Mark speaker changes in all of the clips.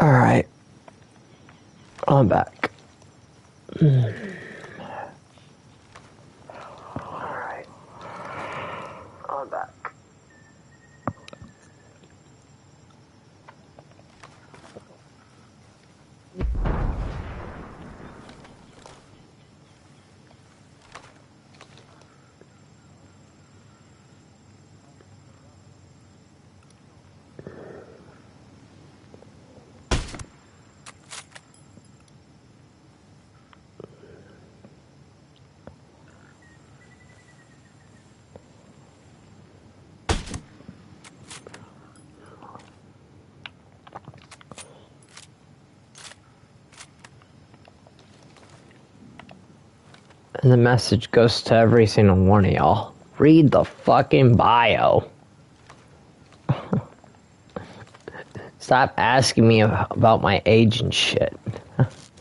Speaker 1: Alright. I'm back. Alright. I'm back. And the message goes to every single one of y'all. Read the fucking bio. Stop asking me about my age and shit. If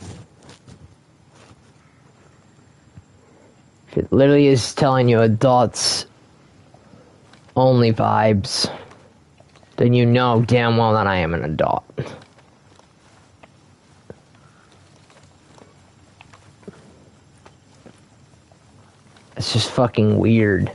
Speaker 1: it literally is telling you adults only vibes, then you know damn well that I am an adult. It's just fucking weird.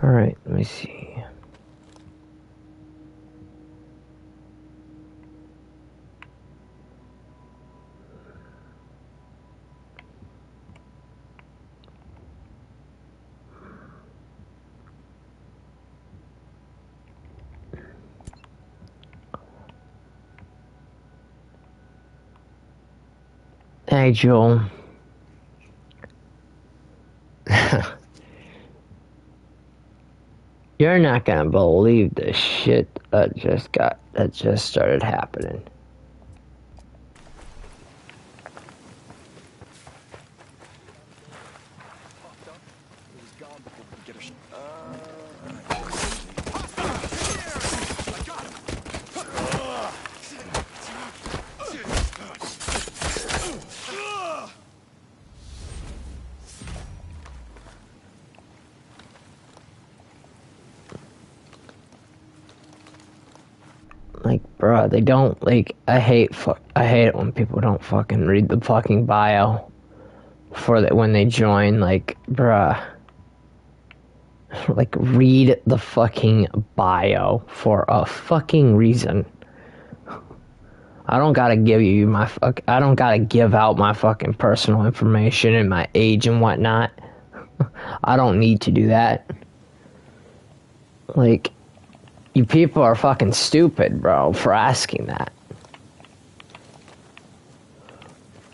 Speaker 1: Alright, let me see. Hey, Joel. You're not gonna believe the shit that just started happening. Like, bruh, they don't, like, I hate it when people don't fucking read the fucking bio when they join, like, bruh. Like, read the fucking bio for a fucking reason. I don't gotta give you I don't gotta give out my fucking personal information and my age and whatnot. I don't need to do that. Like, you people are fucking stupid, bro, for asking that.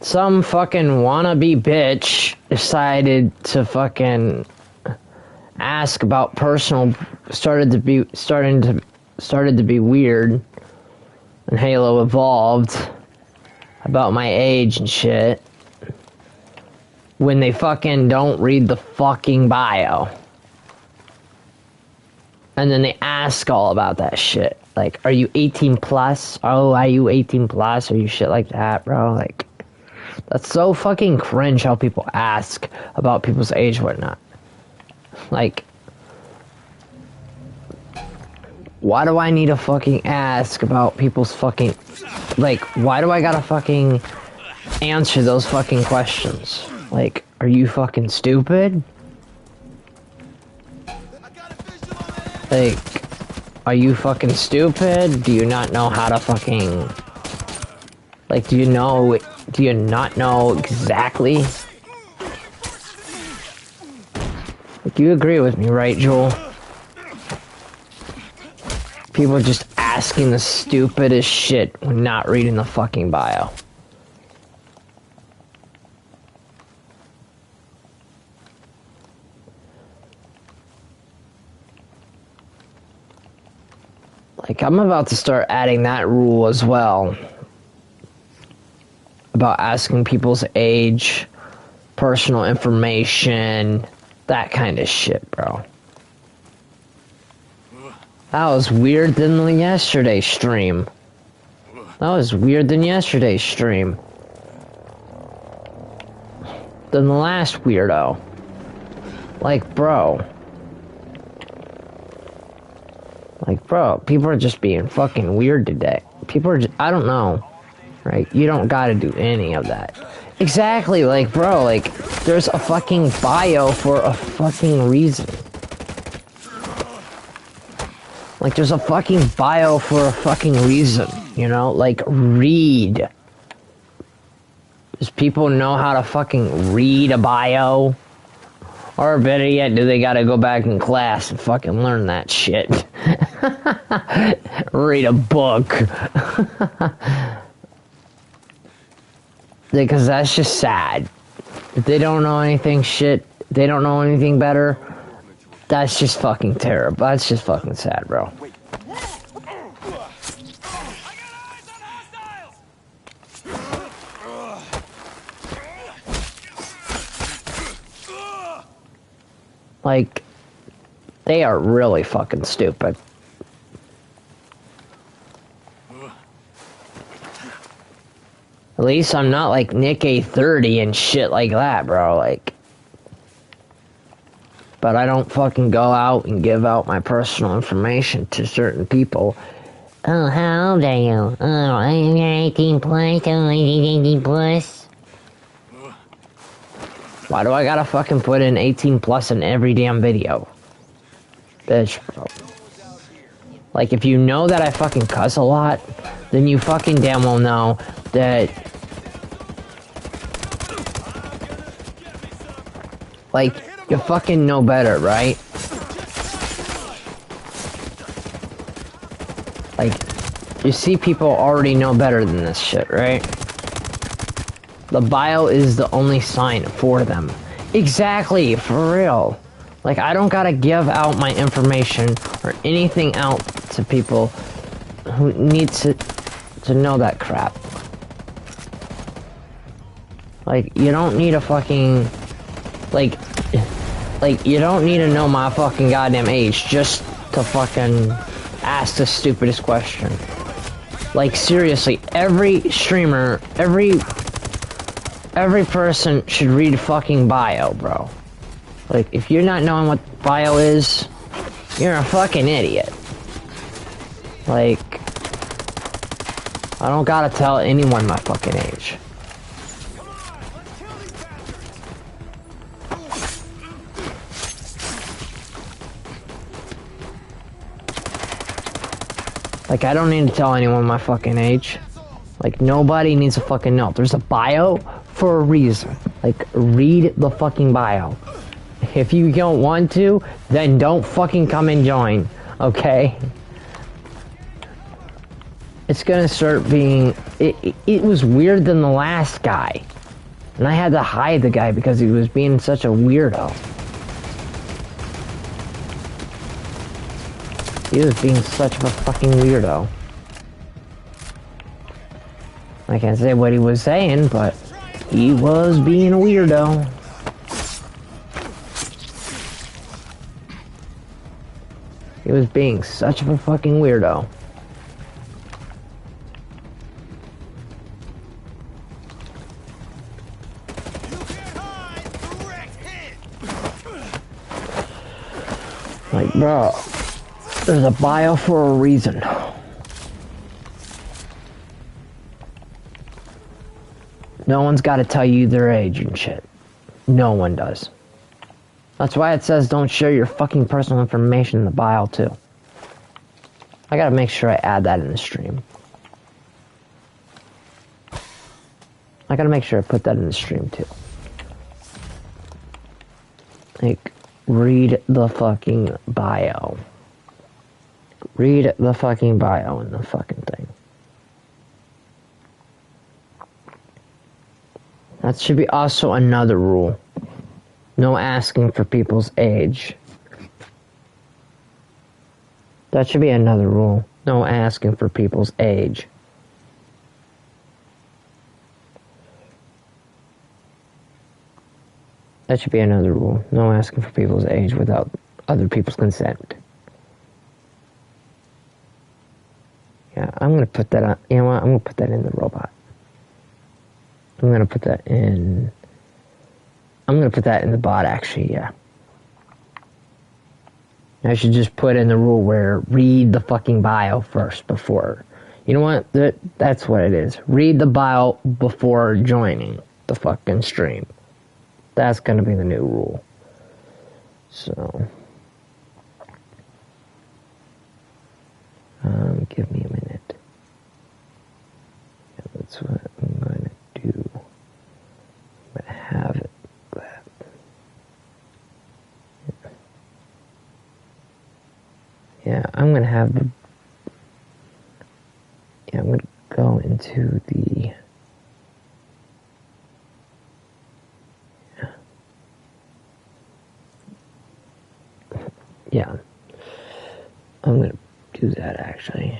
Speaker 1: Some fucking wannabe bitch decided to fucking ask about personal, started to be weird, and Halo evolved about my age and shit when they fucking don't read the fucking bio. And then they ask all about that shit. Like, are you 18 plus? Oh, are you 18 plus? Are you shit like that, bro? Like, that's so fucking cringe how people ask about people's age and whatnot. Like, why do I need to fucking ask about people's fucking... Like, why do I gotta fucking answer those fucking questions? Like, are you fucking stupid? Like, are you fucking stupid? Do you not know how to fucking... Like, do you not know exactly? Like, you agree with me, right, Joel? People just asking the stupidest shit when not reading the fucking bio. Like, I'm about to start adding that rule as well. About asking people's age, personal information, that kind of shit, bro. That was weird than yesterday's stream. That was weird than yesterday's stream. Than the last weirdo. Like, bro. Like, bro, people are just being fucking weird today. People are just, I don't know. Right? You don't gotta do any of that. Exactly, like, bro, like, there's a fucking bio for a fucking reason. Like, there's a fucking bio for a fucking reason, you know? Like, read. Does people know how to fucking read a bio? Or better yet, do they gotta go back in class and fucking learn that shit? Read a book. Because that's just sad. If they don't know anything shit, they don't know anything better, that's just fucking terrible. That's just fucking sad, bro. Like, they are really fucking stupid. At least I'm not like Nick A30 and shit like that, bro. Like, but I don't fucking go out and give out my personal information to certain people. Oh, how old are you? Oh, I'm 18 plus. I'm 18 plus. Why do I gotta fucking put in 18 plus in every damn video? Bitch, bro. Like, if you know that I fucking cuss a lot, then you fucking damn well know that... Like, you fucking know better, right? Like, you see people already know better than this shit, right? The bio is the only sign for them. Exactly, for real. Like, I don't gotta give out my information or anything out to people who need to know that crap. Like, you don't need a fucking... Like, you don't need to know my fucking goddamn age just to fucking ask the stupidest question. Like, seriously, every streamer, every person should read fucking bio, bro. Like, if you're not knowing what bio is, you're a fucking idiot. Like, I don't gotta tell anyone my fucking age. Like, I don't need to tell anyone my fucking age. Like, nobody needs to fucking know. There's a bio for a reason. Like, read the fucking bio. If you don't want to, then don't fucking come and join, okay? It's gonna start being... It was weird than the last guy. And I had to hide the guy because he was being such a weirdo. He was being such of a fucking weirdo. I can't say what he was saying, but he was being a weirdo. He was being such of a fucking weirdo. Like, bro, there's a bio for a reason. No one's got to tell you their age and shit. No one does. That's why it says don't share your fucking personal information in the bio, too. I gotta make sure I add that in the stream. I gotta make sure I put that in the stream, too. Like, read the fucking bio. Read the fucking bio in the fucking thing. That should be also another rule. No asking for people's age. That should be another rule. No asking for people's age. That should be another rule. No asking for people's age without other people's consent. I'm gonna put that on. You know what? I'm gonna put that in the robot. I'm gonna put that in the bot, actually, yeah. I should just put in the rule where read the fucking bio first before. You know what? That's what it is. Read the bio before joining the fucking stream. That's gonna be the new rule. So, give me a minute. Yeah, that's what I'm gonna do. I'm gonna have it. Yeah, I'm gonna have the. Yeah, I'm gonna go into the. Yeah, I'm gonna do that actually.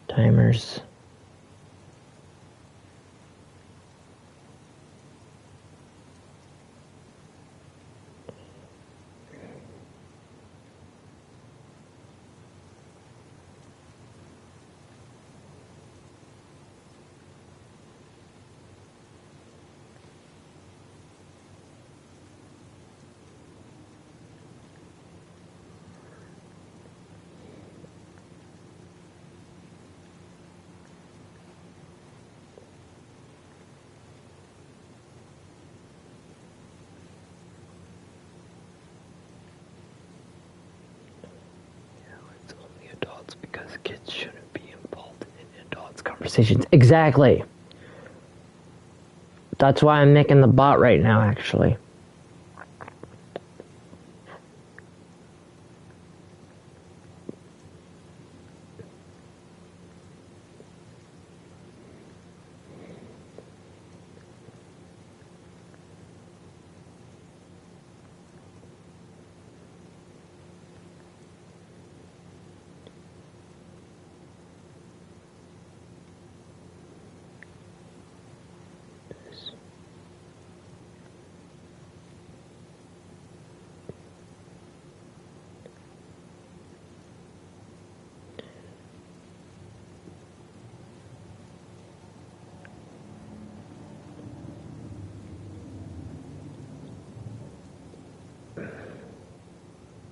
Speaker 1: Timers. Because kids shouldn't be involved in adults' conversations. Exactly. That's why I'm making the bot right now, actually.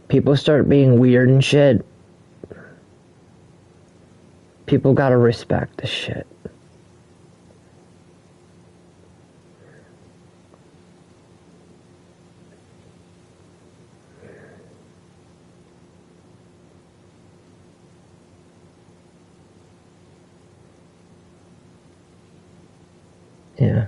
Speaker 1: People start being weird and shit. People gotta respect the shit. Yeah.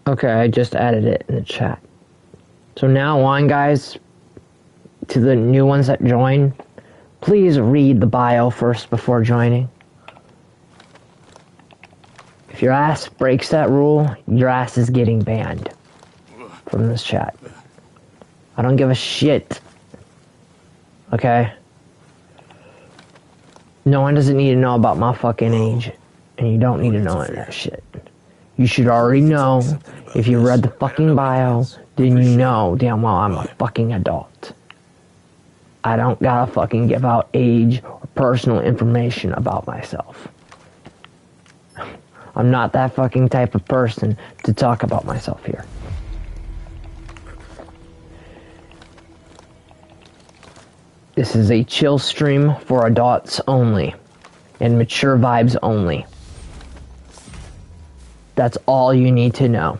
Speaker 1: Okay, I just added it in the chat. So now on, guys, to the new ones that join, please read the bio first before joining. If your ass breaks that rule, your ass is getting banned from this chat. I don't give a shit. Okay? No one doesn't need to know about my fucking age. And you don't need to know that shit. You should already know. If you read the fucking bio, then you know damn well I'm a fucking adult. I don't gotta fucking give out age or personal information about myself. I'm not that fucking type of person to talk about myself here. This is a chill stream for adults only and mature vibes only. That's all you need to know.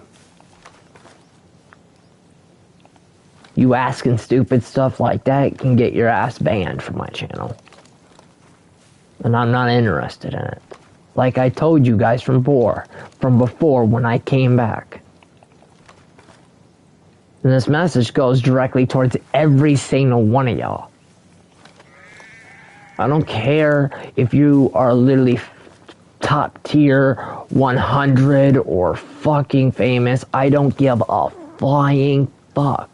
Speaker 1: You asking stupid stuff like that can get your ass banned from my channel. And I'm not interested in it. Like I told you guys from before when I came back. And this message goes directly towards every single one of y'all. I don't care if you are literally top tier 100 or fucking famous. I don't give a flying fuck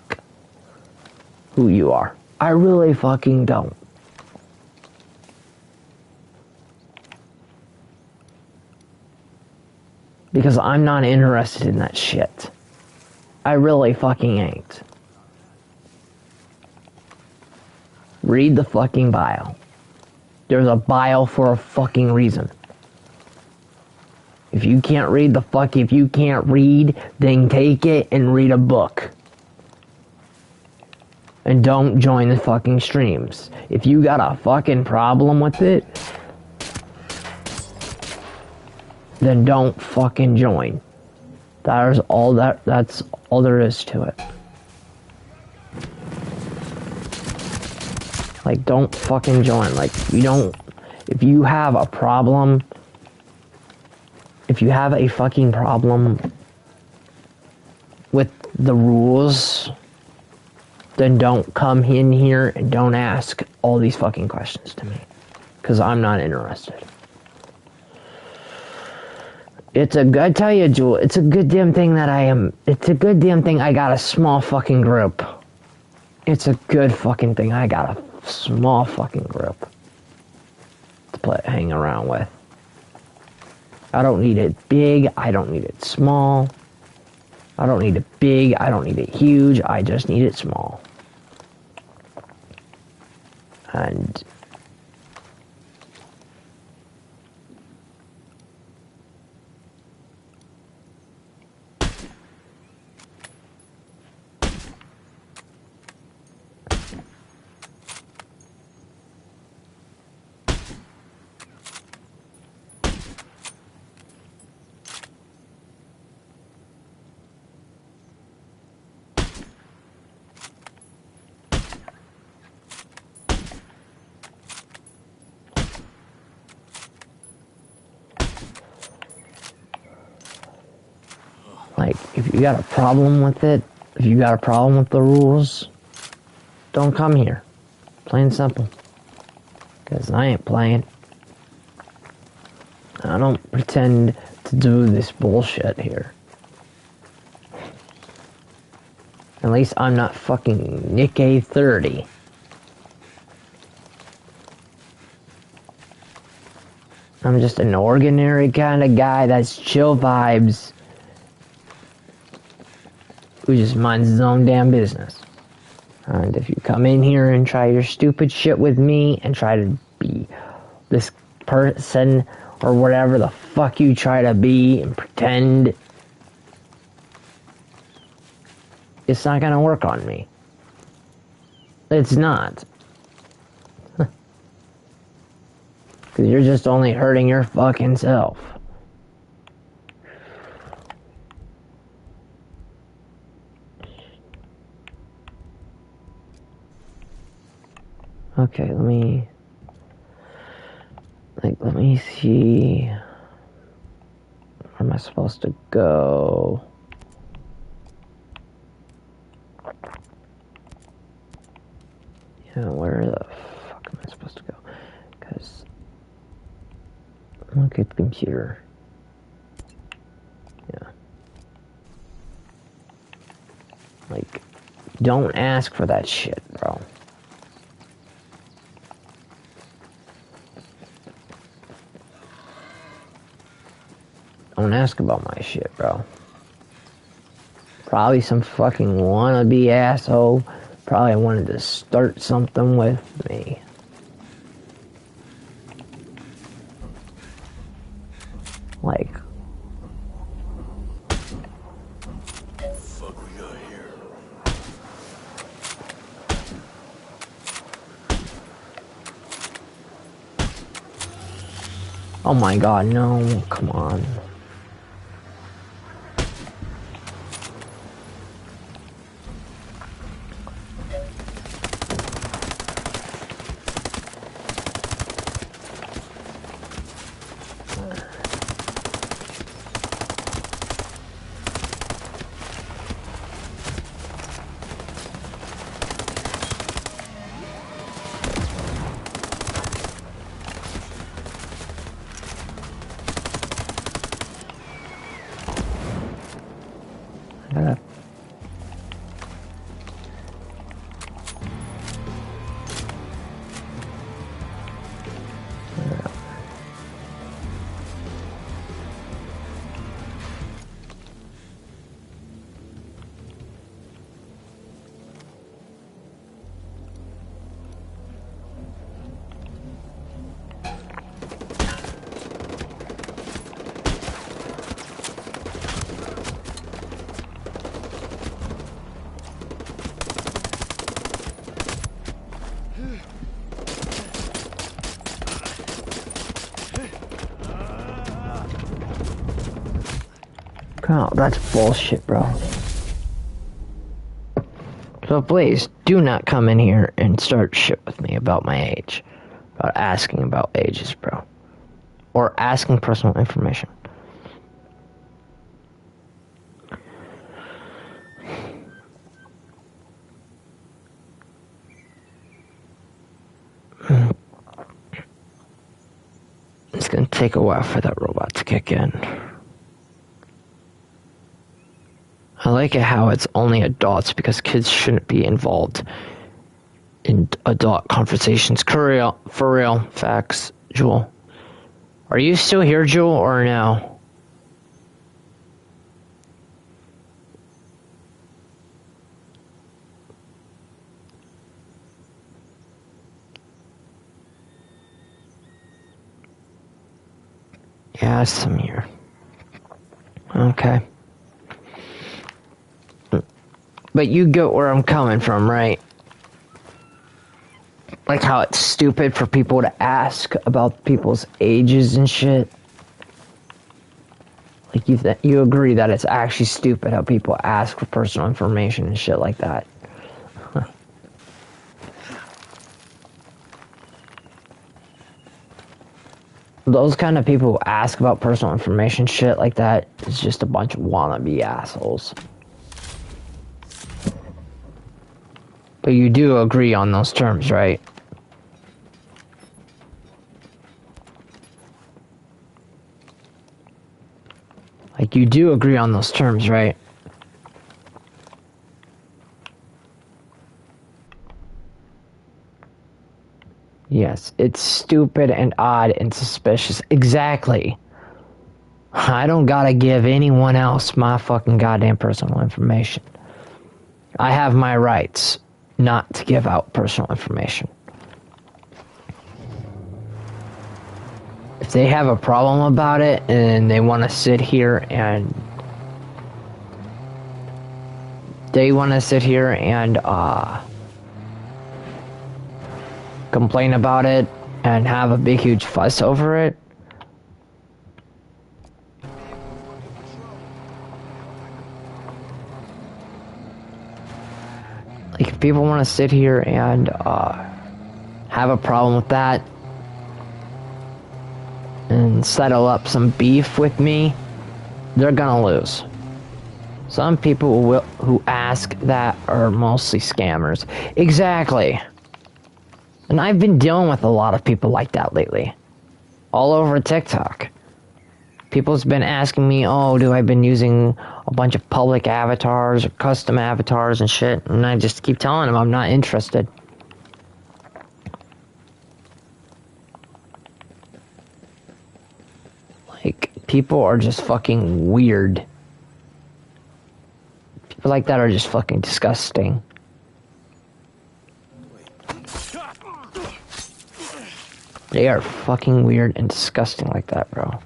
Speaker 1: who you are. I really fucking don't. Because I'm not interested in that shit. I really fucking ain't. Read the fucking bio. There's a bio for a fucking reason. If you can't read if you can't read, then take it and read a book. And don't join the fucking streams. If you got a fucking problem with it, then don't fucking join. That's all there is to it. Like, don't fucking join. Like, if you have a problem, if you have a fucking problem with the rules, then don't come in here and don't ask all these fucking questions to me. Because I'm not interested. I tell you, Jewel, it's a good damn thing I got a small fucking group. It's a good fucking thing I got a small fucking group to hang around with. I don't need it big, I don't need it small. I don't need it big, I don't need it huge, I just need it small. And like, if you got a problem with it, if you got a problem with the rules, don't come here. Plain and simple. Because I ain't playing. I don't pretend to do this bullshit here. At least I'm not fucking Nick A30. I'm just an ordinary kind of guy that's chill vibes, who just minds his own damn business. And if you come in here and try your stupid shit with me and try to be this person or whatever the fuck you try to be and pretend, it's not gonna work on me. It's not. Because you're just only hurting your fucking self. Okay, let me see. Where am I supposed to go? Yeah, where the fuck am I supposed to go? Because look at the computer. Yeah. Like, don't ask for that shit, bro. Don't ask about my shit, bro. Probably some fucking wannabe asshole probably wanted to start something with me. Like,
Speaker 2: what the fuck we got here?
Speaker 1: oh my god, no, come on. Oh, that's bullshit, bro. So please, do not come in here and start shit with me about my age. About asking about ages, bro. Or asking personal information. It's gonna take a while for that robot to kick in. I like it how it's only adults because kids shouldn't be involved in adult conversations. For real. Facts, Jewel. Are you still here, Jewel, or no? Yes, I'm here. Okay. But you get where I'm coming from, right? Like how it's stupid for people to ask about people's ages and shit. Like you agree that it's actually stupid how people ask for personal information and shit like that. Those kind of people who ask about personal information shit like that is just a bunch of wannabe assholes. But you do agree on those terms, right? Like, you do agree on those terms, right? Yes, it's stupid and odd and suspicious. Exactly. I don't gotta give anyone else my fucking goddamn personal information. I have my rights not to give out personal information. If they have a problem about it and they want to sit here and complain about it and have a big huge fuss over it, like if people want to sit here and have a problem with that and settle up some beef with me, they're gonna lose. Some people who ask that are mostly scammers. Exactly. And I've been dealing with a lot of people like that lately. All over TikTok. People's been asking me, oh, do I been using a bunch of public avatars or custom avatars and shit? And I just keep telling them I'm not interested. Like, people are just fucking weird. People like that are just fucking disgusting. They are fucking weird and disgusting like that, bro.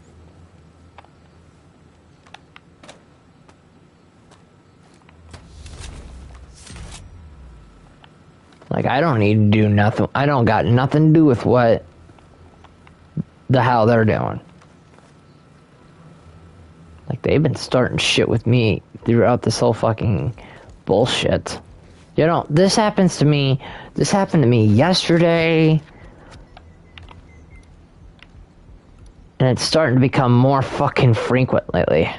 Speaker 1: Like, I don't need to do nothing. I don't got nothing to do with what the hell they're doing. Like, they've been starting shit with me throughout this whole fucking bullshit. You know, this happened to me yesterday. And it's starting to become more fucking frequent lately.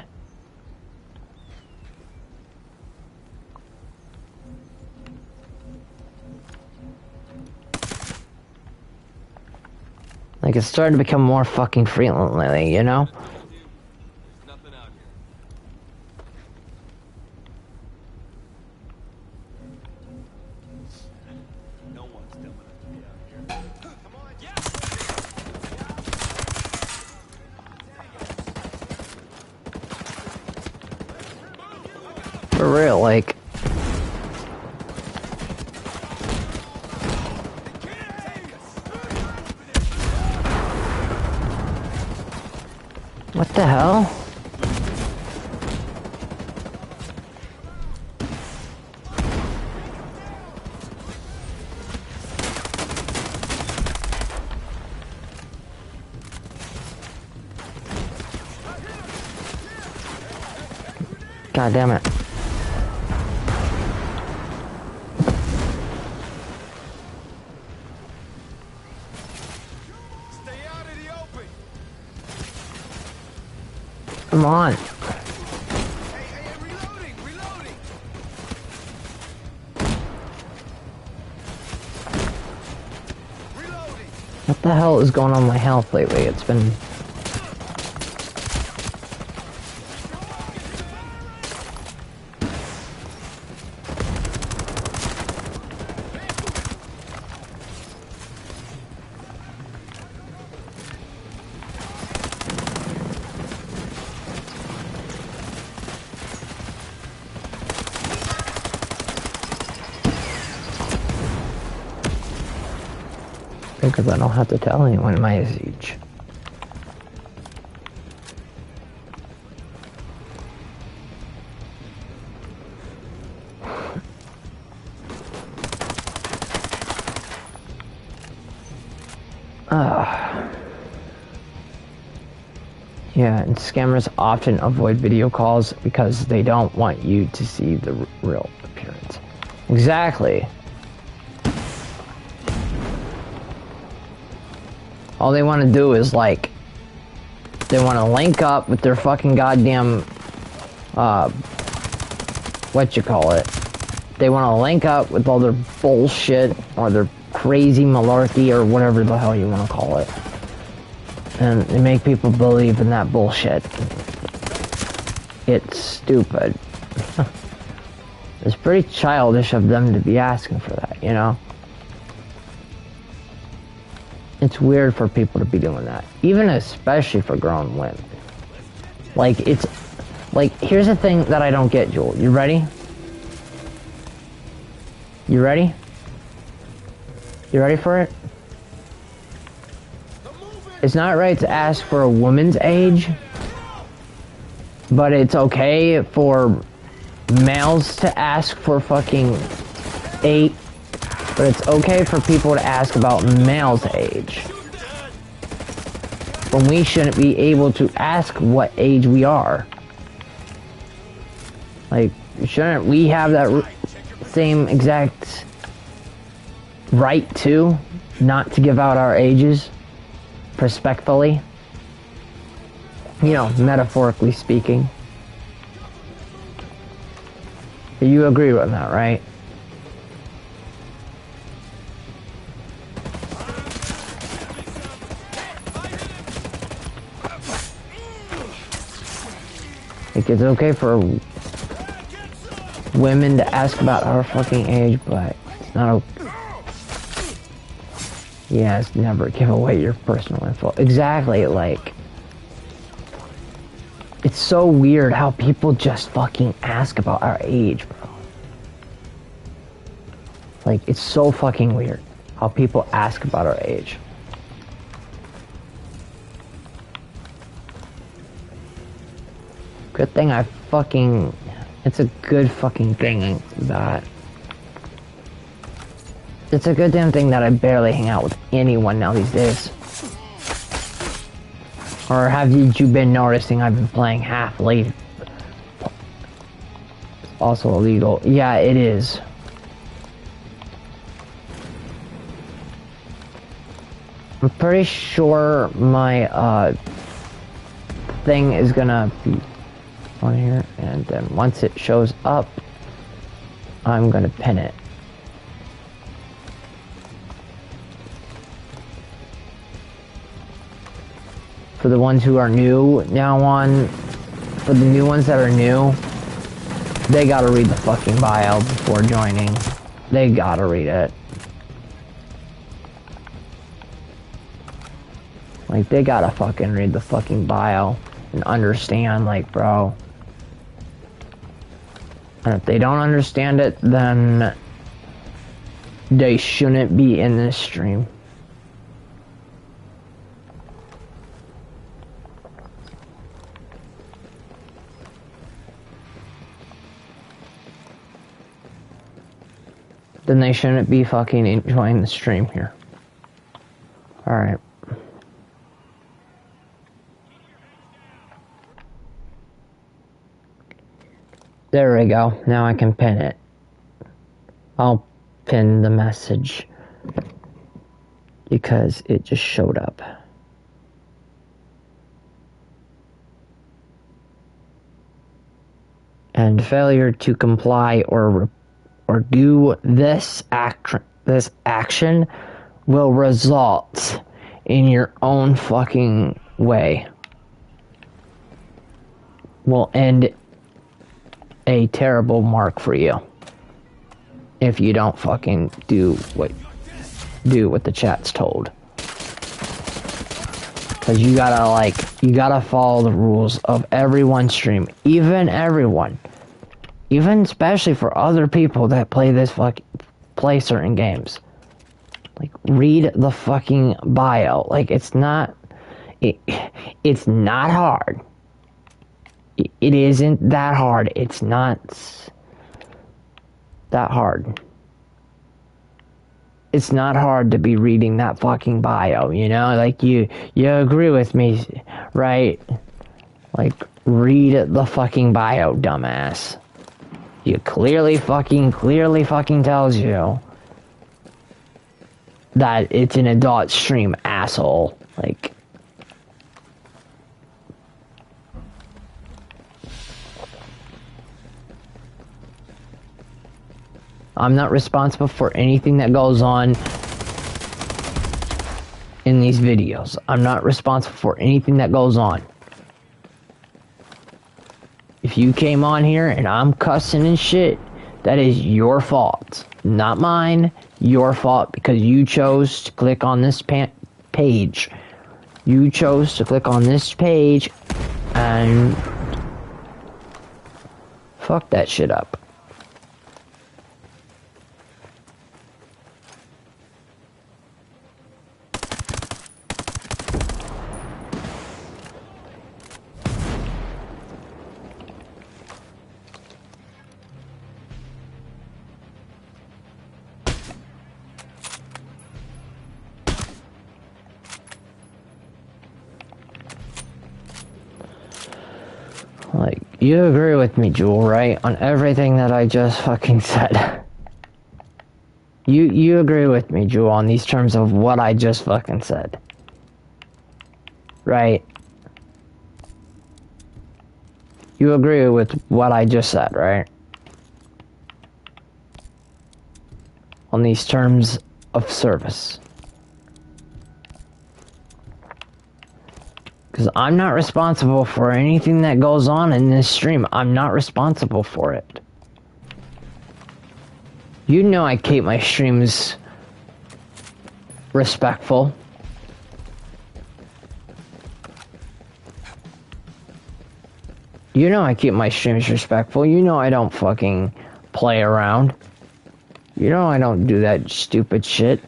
Speaker 1: Like, it's starting to become more fucking frequent lately, you know? For real, like... What the hell? God damn it.
Speaker 2: Stay out of the open.
Speaker 1: Come on.
Speaker 2: Hey, reloading, reloading. Reloading.
Speaker 1: What the hell is going on with my health lately? It's been... because I don't have to tell anyone my age. Yeah, and scammers often avoid video calls because they don't want you to see the real appearance. Exactly. All they want to do is, like, they want to link up with their fucking goddamn, what you call it? They want to link up with all their bullshit or their crazy malarkey or whatever the hell you want to call it. And they make people believe in that bullshit. It's stupid. It's pretty childish of them to be asking for that, you know? It's weird for people to be doing that. Even especially for grown women. Like, it's... Like, here's the thing that I don't get, Joel. You ready? You ready? You ready for it? It's not right to ask for a woman's age, but it's okay for males to ask for fucking 8, but it's okay for people to ask about males' age. But we shouldn't be able to ask what age we are. Like, shouldn't we have that same exact right to not to give out our ages? Respectfully, you know, metaphorically speaking. You agree with that, right? Like, it's okay for women to ask about our fucking age, but it's not okay. Yes, never give away your personal info. Exactly, like... It's so weird how people just fucking ask about our age, bro. Like, it's so fucking weird how people ask about our age. Good thing I fucking... It's a good fucking thing that... It's a good damn thing that I barely hang out with anyone now these days. Or have you been noticing I've been playing half late? Also illegal. Yeah, it is. I'm pretty sure my thing is gonna be on here, and then once it shows up, I'm gonna pin it. For the ones who are new now on, for the new ones that are new, they gotta read the fucking bio before joining. They gotta read it. Like, they gotta fucking read the fucking bio and understand, like, bro. And if they don't understand it, then they shouldn't be in this stream. Then they shouldn't be fucking enjoying the stream here. Alright. There we go. Now I can pin it. I'll pin the message because it just showed up. And failure to comply or do this action will result in your own fucking way. Will end a terrible mark for you if you don't fucking do what the chat's told. Cause you gotta follow the rules of everyone's stream, even especially for other people that play certain games. Like, read the fucking bio. Like, it's not hard. It isn't that hard. It's not that hard. It's not hard to be reading that fucking bio, you know? Like, you agree with me, right? Like, read the fucking bio, dumbass. You clearly fucking tells you that it's an adult stream, asshole. Like, I'm not responsible for anything that goes on in these videos. I'm not responsible for anything that goes on. If you came on here and I'm cussing and shit, that is your fault. Not mine. Your fault because you chose to click on this page. You chose to click on this page and fuck that shit up. Like, you agree with me, Jewel, right? On everything that I just fucking said. You agree with me, Jewel, on these terms of what I just fucking said. Right? You agree with what I just said, right? On these terms of service. Because I'm not responsible for anything that goes on in this stream. I'm not responsible for it. You know I keep my streams respectful. You know I keep my streams respectful. You know I don't fucking play around. You know I don't do that stupid shit.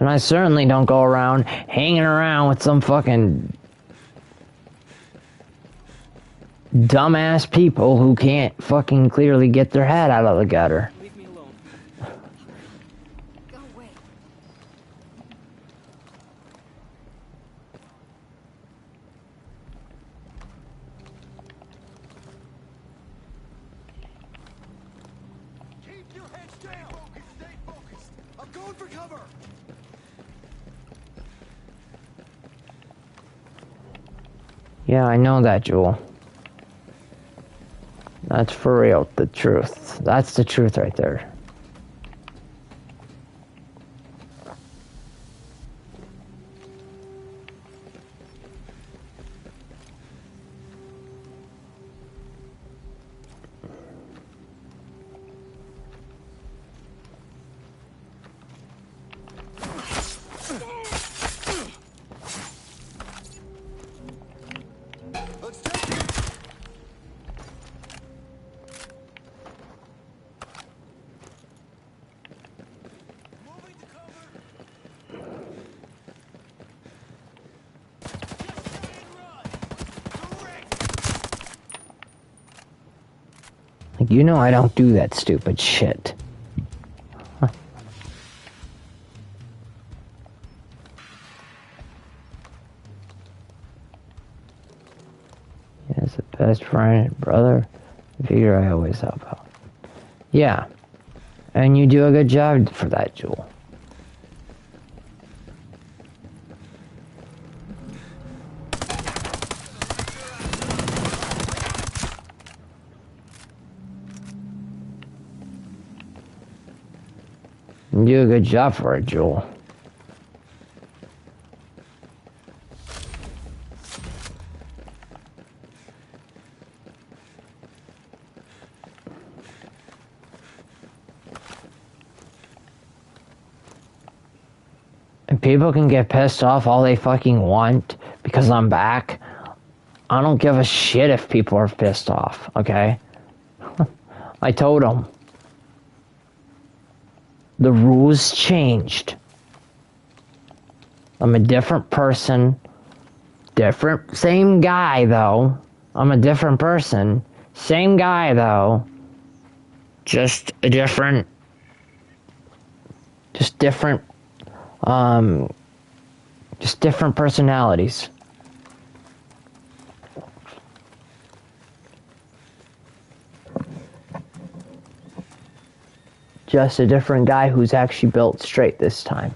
Speaker 1: And I certainly don't go around hanging around with some fucking dumbass people who can't fucking clearly get their head out of the gutter.
Speaker 3: Leave me alone.
Speaker 4: Go away.
Speaker 2: Keep your heads down. Stay focused. I'm going for cover.
Speaker 1: Yeah, I know that, Jewel. That's for real, the truth. That's the truth right there.
Speaker 2: Let's take it. Moving to cover. Just try and run. Direct.
Speaker 1: Like, you know I don't do that stupid shit. best friend, brother. I figure I always help out. Yeah, and you do a good job for that, Jewel. You do a good job for it, Jewel. And people can get pissed off all they fucking want because I'm back. I don't give a shit if people are pissed off, okay? I told them. The rules changed. I'm a different person. Same guy though. I'm a different person. Same guy though. Just different, just different personalities. Just a different guy who's actually built straight this time.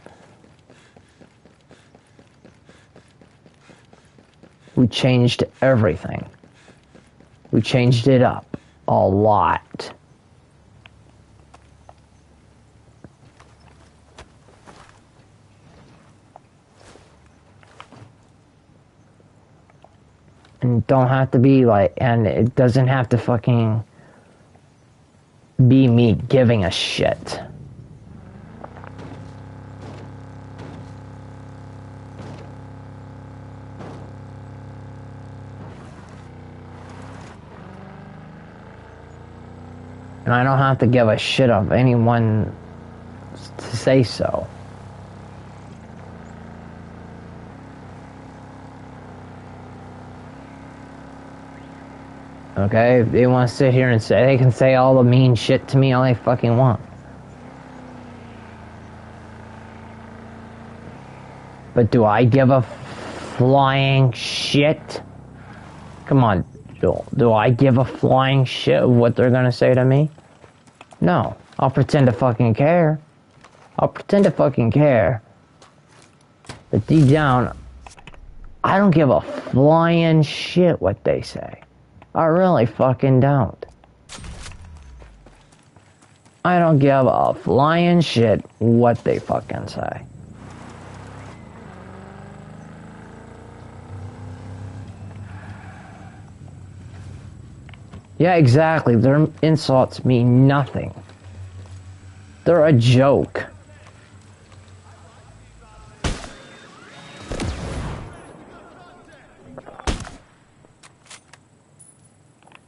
Speaker 1: We changed everything. We changed it up a lot. And don't have to be like, and it doesn't have to fucking be me giving a shit. And I don't have to give a shit of anyone to say so. Okay, if they want to sit here and say, they can say all the mean shit to me all they fucking want. But do I give a flying shit? Come on, Joel. Do I give a flying shit of what they're gonna say to me? No. I'll pretend to fucking care. I'll pretend to fucking care. But deep down, I don't give a flying shit what they say. I really fucking don't. I don't give a flying shit what they fucking say. Yeah, exactly. Their insults mean nothing. They're a joke.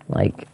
Speaker 1: Like,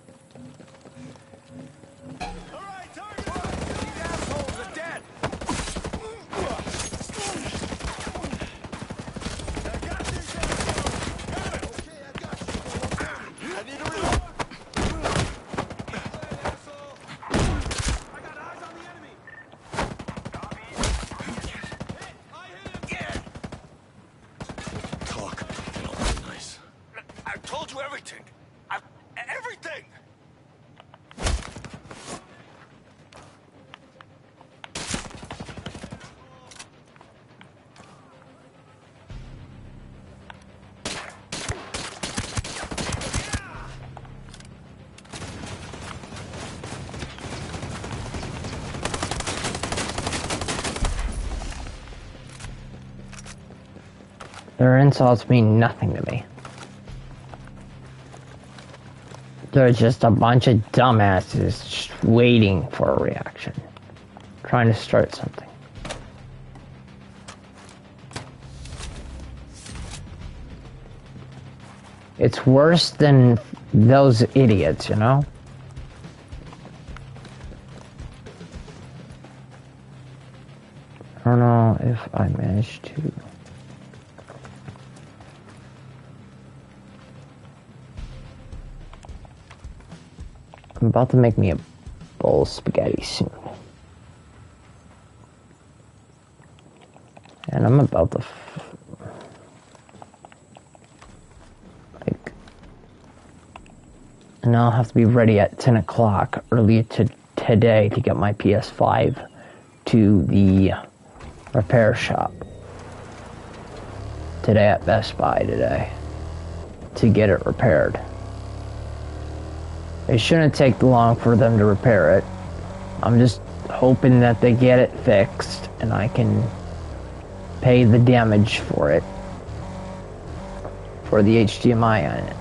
Speaker 1: their insults mean nothing to me. They're just a bunch of dumbasses just waiting for a reaction. Trying to start something. It's worse than those idiots, you know? I don't know if I managed to... I'm about to make me a bowl of spaghetti soon. And I'm about to... like... And I'll have to be ready at 10 o'clock early today to get my PS5 to the repair shop. Today at Best Buy today. To get it repaired. It shouldn't take long for them to repair it. I'm just hoping that they get it fixed and I can pay the damage for it. For the HDMI on it.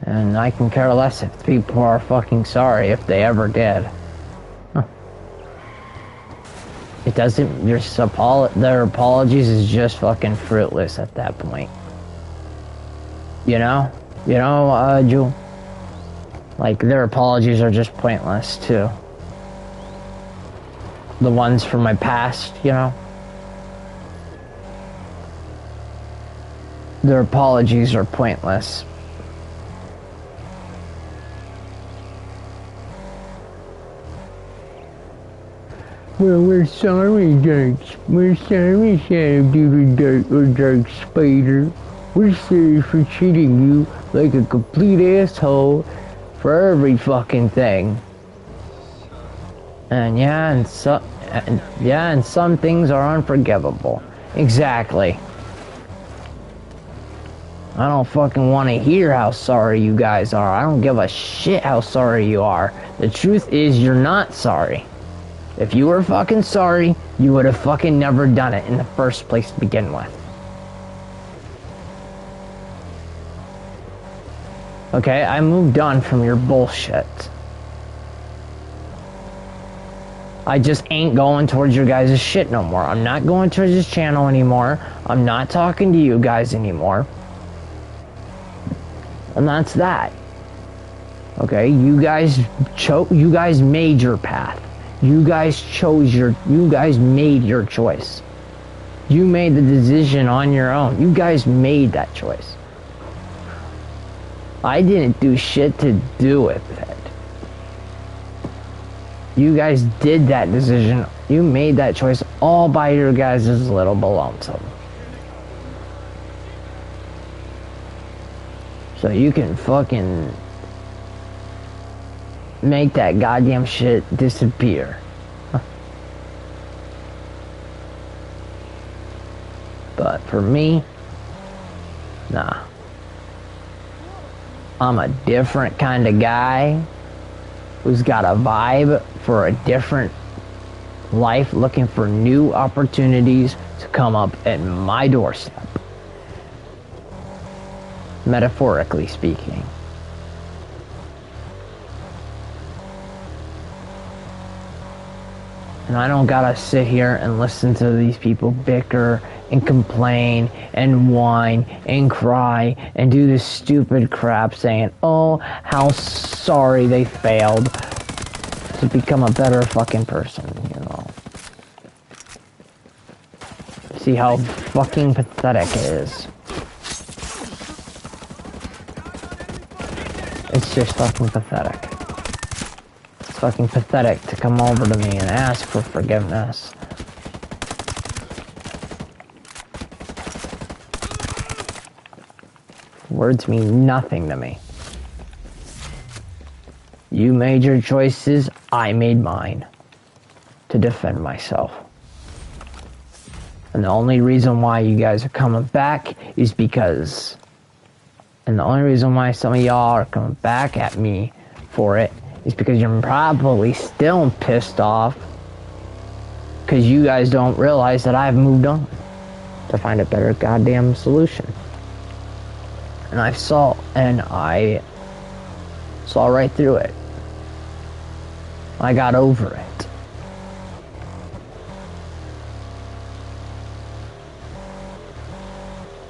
Speaker 1: And I can care less if people are fucking sorry if they ever did. Huh. It doesn't, their apologies is just fucking fruitless at that point. You know? You know, Jewel? Like, their apologies are just pointless, too. The ones from my past, you know? Their apologies are pointless. Well, we're sorry, Darks. We're sorry, Shadow Doodle Dark Spider. We're sorry for treating you like a complete asshole for every fucking thing. And and some things are unforgivable. Exactly. I don't fucking want to hear how sorry you guys are. I don't give a shit how sorry you are. The truth is, you're not sorry. If you were fucking sorry, you would have fucking never done it in the first place to begin with. Okay, I moved on from your bullshit. I just ain't going towards your guys' shit no more. I'm not going towards this channel anymore. I'm not talking to you guys anymore. And that's that. Okay, you guys made your path. You guys made your choice. You made the decision on your own. You guys made that choice. I didn't do shit to do with it. You guys did that decision. You made that choice all by your guys' little lonesome. So you can fucking make that goddamn shit disappear. But for me, nah. I'm a different kind of guy who's got a vibe for a different life, looking for new opportunities to come up at my doorstep. Metaphorically speaking. And I don't gotta sit here and listen to these people bicker and complain and whine and cry and do this stupid crap saying, oh, how sorry they failed to become a better fucking person, you know. See how fucking pathetic it is. It's just fucking pathetic. It's fucking pathetic to come over to me and ask for forgiveness. Words mean nothing to me. You made your choices, I made mine. To defend myself. And the only reason why you guys are coming back is because... And the only reason why some of y'all are coming back at me for it is because you're probably still pissed off because you guys don't realize that I've moved on to find a better goddamn solution. And I saw right through it. I got over it.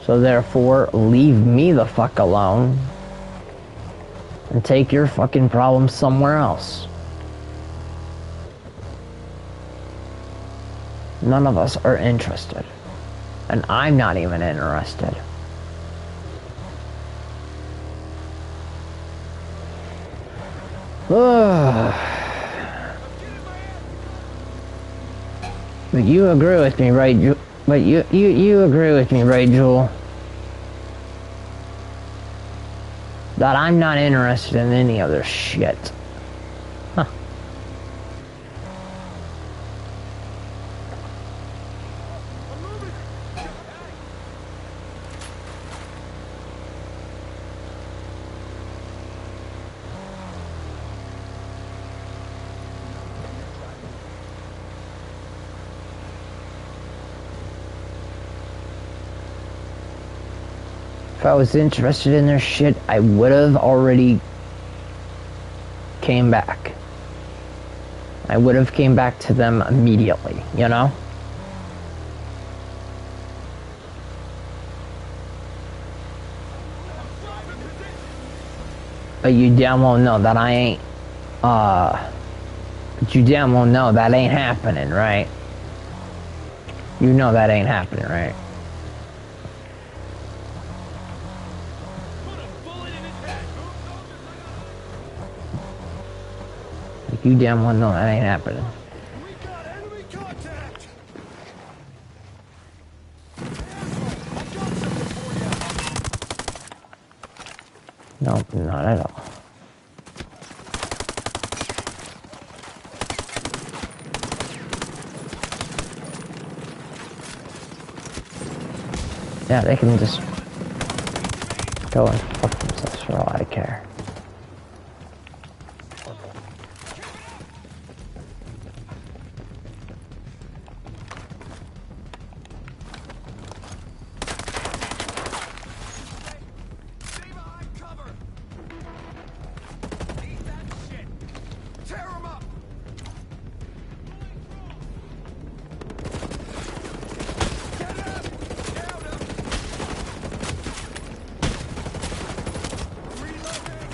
Speaker 1: So therefore, leave me the fuck alone and take your fucking problems somewhere else. None of us are interested. And I'm not even interested. But you agree with me, right? But you agree with me, right, Jewel? That I'm not interested in any other shit. Huh. If I was interested in their shit, I would have already came back. I would have came back to them immediately, you know? But you damn well know that I ain't, but you damn well know that ain't happening, right? You know that ain't happening, right? Like, you damn well know that ain't happening.
Speaker 2: We got enemy contact!
Speaker 1: Nope, not at all. Yeah, they can just go and fuck themselves for all I care.
Speaker 2: Stay behind cover! Eat that shit! Tear him up! Get him! Down him! Reloading!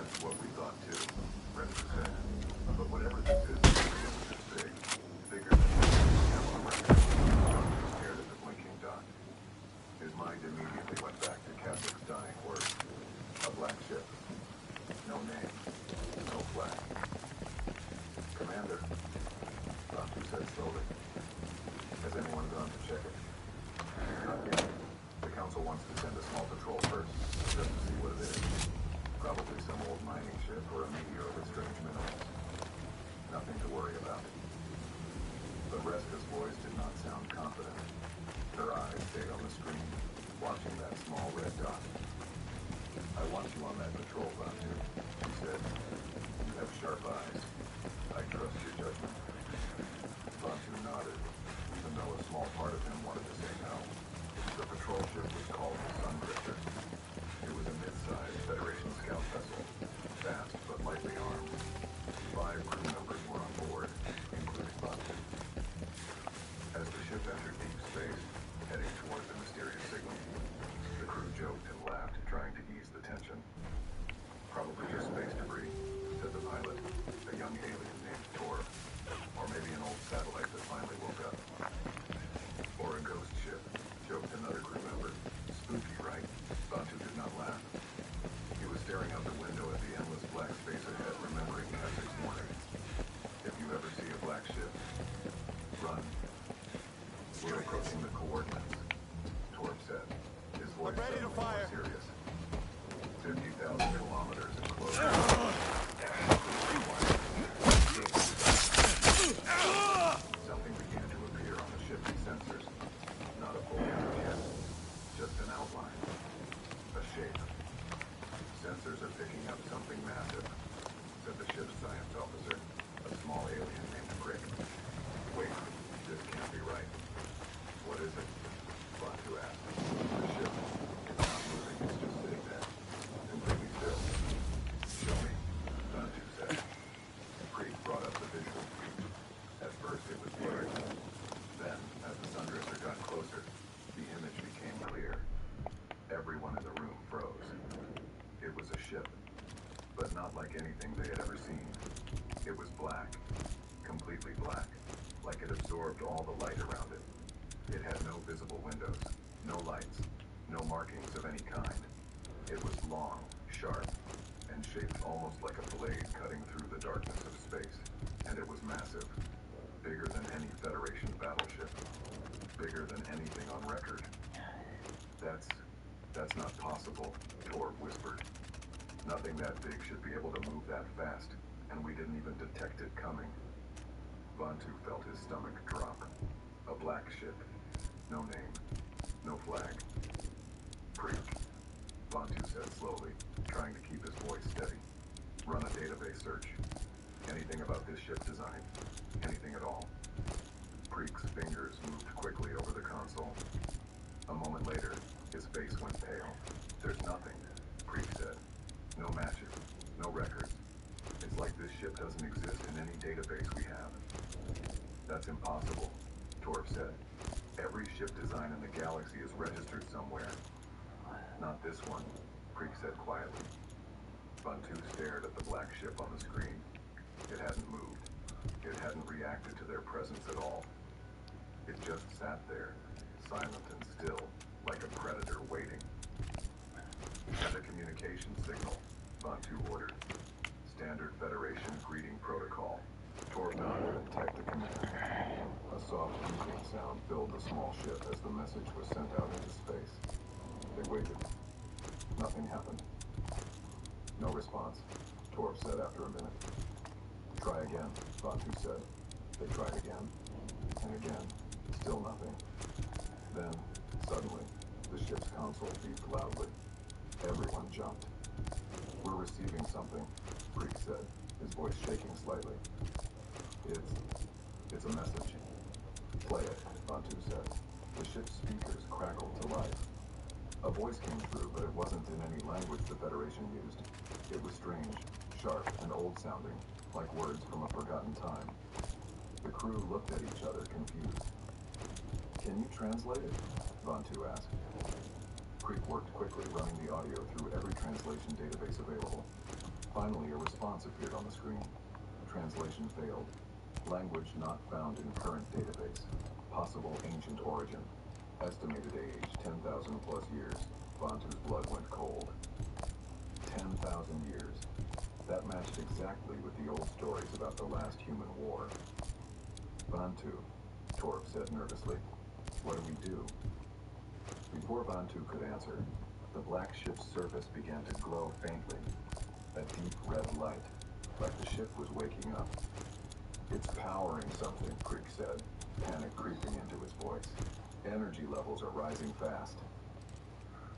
Speaker 3: That's what we thought too, Renton said. But whatever this is, it was this big. Bigger than anything we have on record. He stared at the blinking dot. His mind immediately went back to Katherine's dying words. A black ship. No name. No flag. Commander, Bantu said slowly. Has anyone gone to check it? Not yet. The council wants to send a small patrol first, just to see what it is. Probably some old mining ship or a meteor with strange minerals. Nothing to worry about. But Reska's voice did not sound confident. Her eyes stayed on the screen, watching that small red dot. I want you on that patrol, Bantu, she said. You have sharp eyes. I trust your judgment. Bantu nodded, even though a small part of him wanted to say no. The patrol ship was called the Sundrifter. It was a mid-sized Federation scout vessel, fast but lightly armed. 5 crew members were on board, including Bantu. As the ship entered deep space, heading toward the mysterious signal, the crew joked and laughed, trying to ease the tension. Probably just space debris, said the pilot, a young alien named Tor. Or maybe an old satellite that finally woke up. Or a ghost ship, joked another crew member. Spooky, right? Bantu did not laugh. He was staring out the window at the endless black space ahead, remembering Katherine's warning. If you ever see a black ship, run. We're approaching the coordinates, Torb said, his voice
Speaker 2: I'm ready to
Speaker 3: suddenly more
Speaker 2: fire.
Speaker 3: serious. 50,000 kilometers and closer. Something began to appear on the ship's sensors. Not a full image yet, just an outline. A shape. Sensors are picking up something massive, said the ship's science officer, a small alien named Rick. Wait, this can't be right. What is it? Bantu asked. The ship. It's not moving, it's just sitting there. Completely still. Show me, Bantu said. Creek brought up the visual. At first it was blurry. Then, as the Sundrifter got closer, the image became clear. Everyone in the room froze. It was a ship, but not like anything they had ever seen. It was black, completely black, like it absorbed all the light around it. It had no visible windows, no lights, no markings of any kind. It was long, sharp, and shaped almost like a blade cutting through the darkness of space. And it was massive, bigger than any Federation battleship, bigger than anything on record. That's not possible, Tor whispered. Nothing that big should be able to move that fast, and we didn't even detect it coming. Bantu felt his stomach drop. A black ship. No name. No flag. Creek, Bantu said slowly, trying to keep his voice steady. Run a database search. Anything about this ship design? Anything at all? Creek's fingers moved quickly over the console. A moment later, his face went pale. There's nothing, Creek said. No matches, no records. It's like this ship doesn't exist in any database we have. That's impossible, Torb said. Every ship design in the galaxy is registered somewhere. Not this one, Creek said quietly. Bantu stared at the black ship on the screen. It hadn't moved. It hadn't reacted to their presence at all. It just sat there, silent and still, like a predator waiting. Send a communication signal, Bantu ordered. Standard Federation greeting protocol. Torb nodded and typed the command. A soft beeping sound filled the small ship as the message was sent out into space. They waited. Nothing happened. No response, Torb said after a minute. Try again, Bantu said. They tried again, and again. Still nothing. Then, suddenly, the ship's console beeped loudly. Everyone jumped. We're receiving something, Creek said, his voice shaking slightly. It's a message. Play it, Bantu said. The ship's speakers crackled to life. A voice came through, but it wasn't in any language the Federation used. It was strange, sharp, and old-sounding, like words from a forgotten time. The crew looked at each other, confused. Can you translate it? Bantu asked. Creek worked quickly, running the audio through every translation database available. Finally, a response appeared on the screen. Translation failed. Language not found in current database. Possible ancient origin. Estimated age 10,000 plus years. Bantu's blood went cold. 10,000 years. That matched exactly with the old stories about the last human war. Bantu, Torp said nervously. What do we do? Before Bantu could answer, the black ship's surface began to glow faintly. A deep red light, like the ship was waking up. It's powering something, Creek said, panic creeping into his voice. Energy levels are rising fast.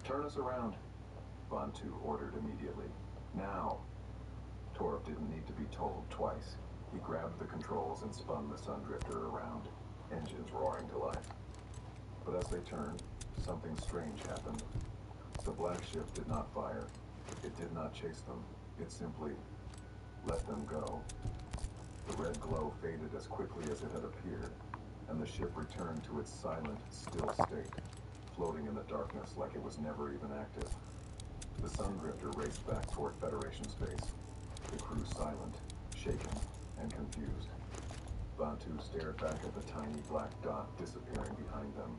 Speaker 3: Turn us around, Bantu ordered immediately. Now. Torp didn't need to be told twice. He grabbed the controls and spun the Sundrifter around, engines roaring to life. But as they turned, something strange happened. The black ship did not fire. It did not chase them. It simply let them go. The red glow faded as quickly as it had appeared, and the ship returned to its silent, still state, floating in the darkness like it was never even active. The Sundrifter raced back toward Federation space, the crew silent, shaken, and confused. Bantu stared back at the tiny black dot disappearing behind them.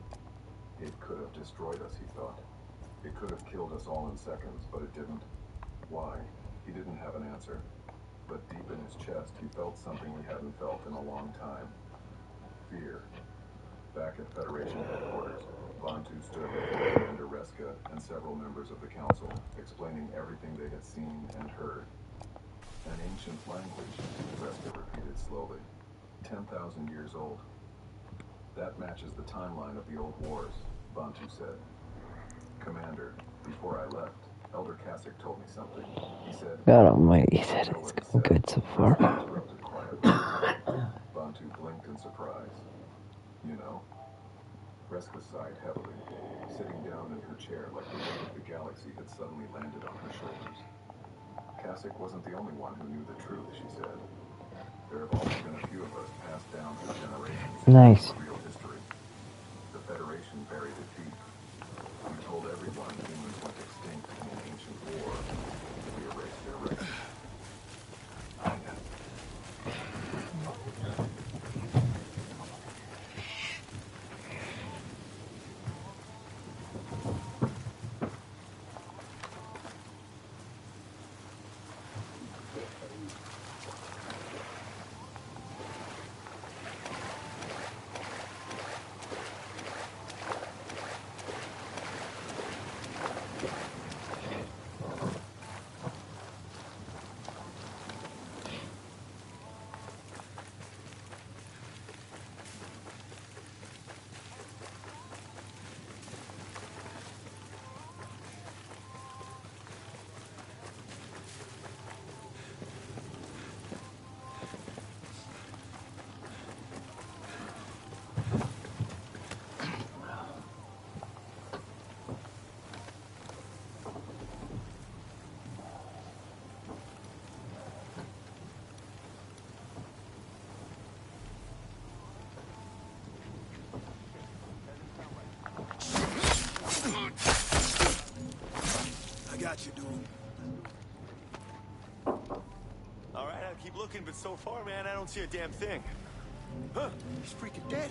Speaker 3: It could have destroyed us, he thought. It could have killed us all in seconds, but it didn't. Why? He didn't have an answer. But deep in his chest, he felt something he hadn't felt in a long time. Fear. Back at Federation headquarters, Bantu stood before Commander Reska and several members of the council, explaining everything they had seen and heard. An ancient language, Reska repeated slowly. 10,000 years old. That matches the timeline of the old wars, Bantu said. Commander, before I left, Elder Kasich told me something. He said...
Speaker 1: God almighty, that is going good so far.
Speaker 3: Interrupted quietly. Bantu blinked in surprise. You know? Reska sighed heavily, sitting down in her chair like the weight of the galaxy had suddenly landed on her shoulders. Kasich wasn't the only one who knew the truth, she said. There have always been a few of us passed down through generations
Speaker 1: Nice.
Speaker 3: of real history. The Federation buried it deep. We told everyone humans went extinct in an ancient war. We erased their records.
Speaker 2: I got you, dude.
Speaker 5: All right, I'll keep looking, but so far, man, I don't see a damn thing.
Speaker 2: Huh? He's freaking dead.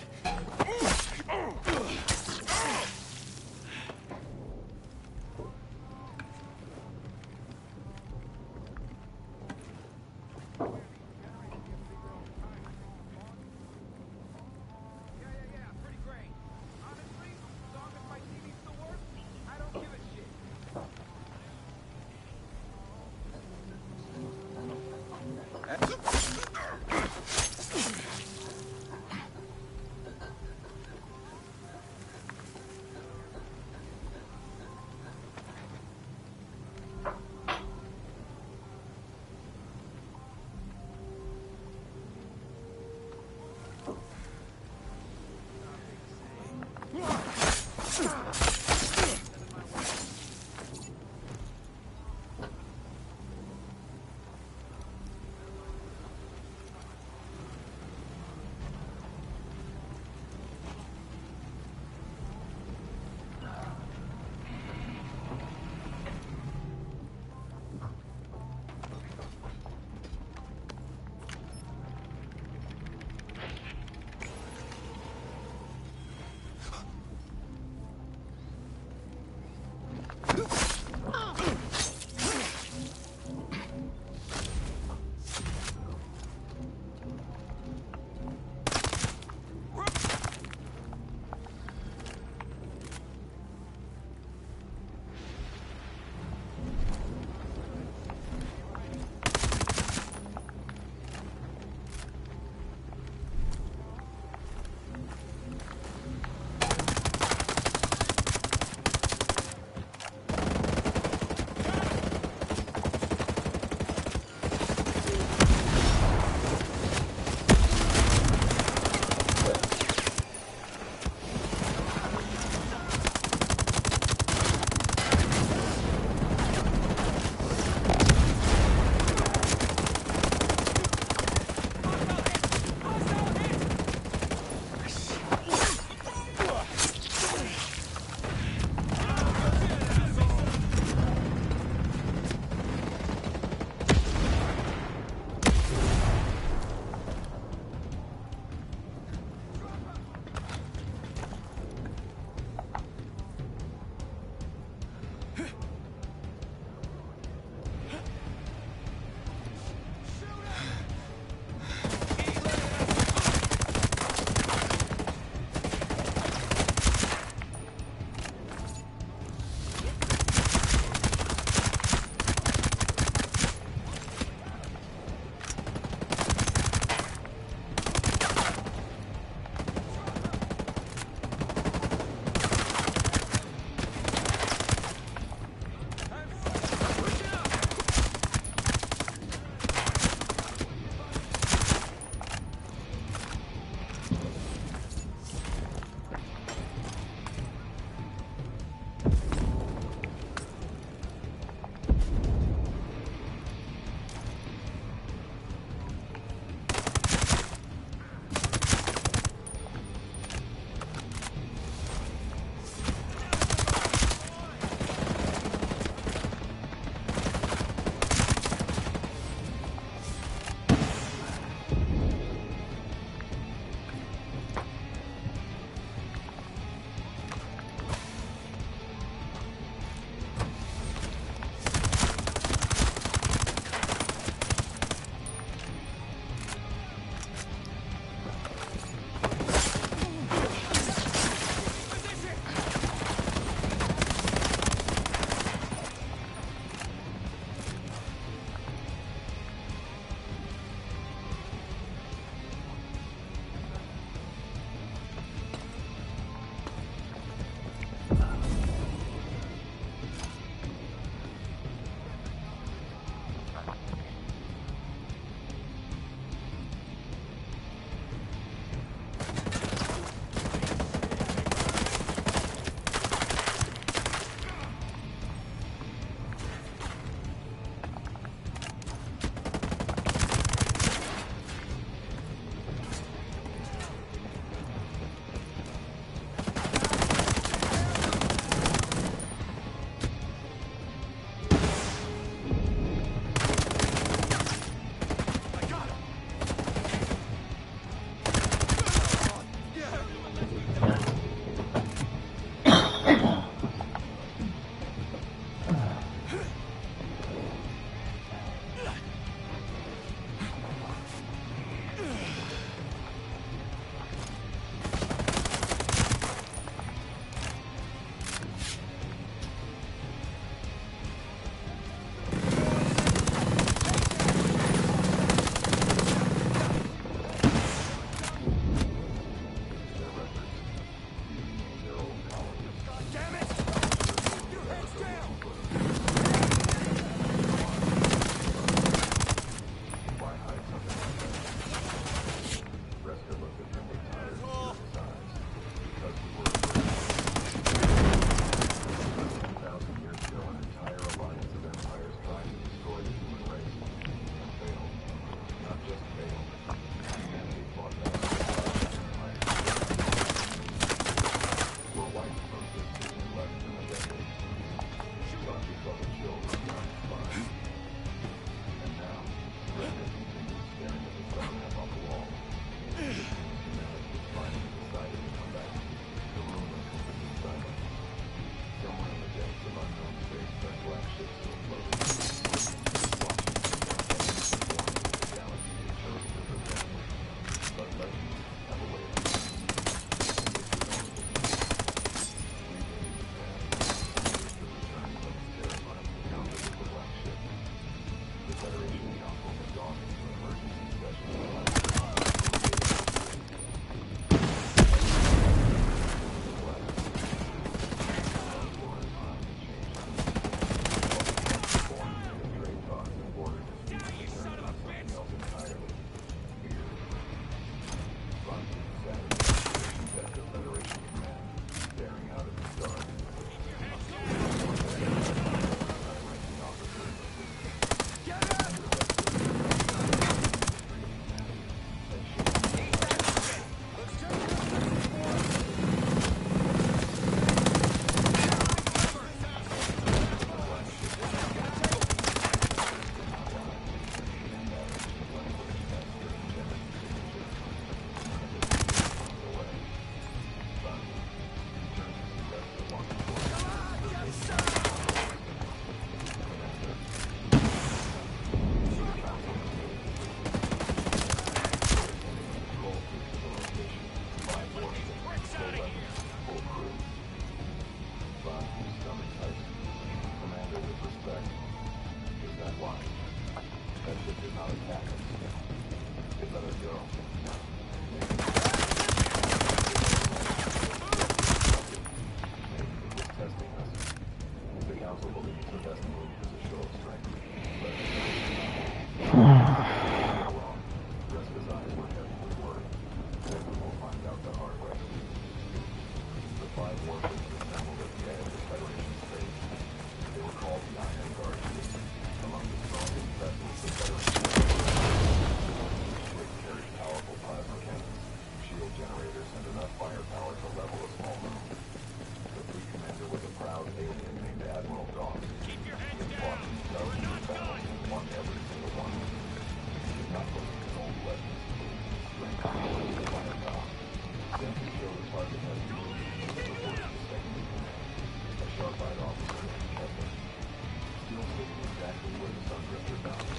Speaker 3: exactly where the Sundrifter bound.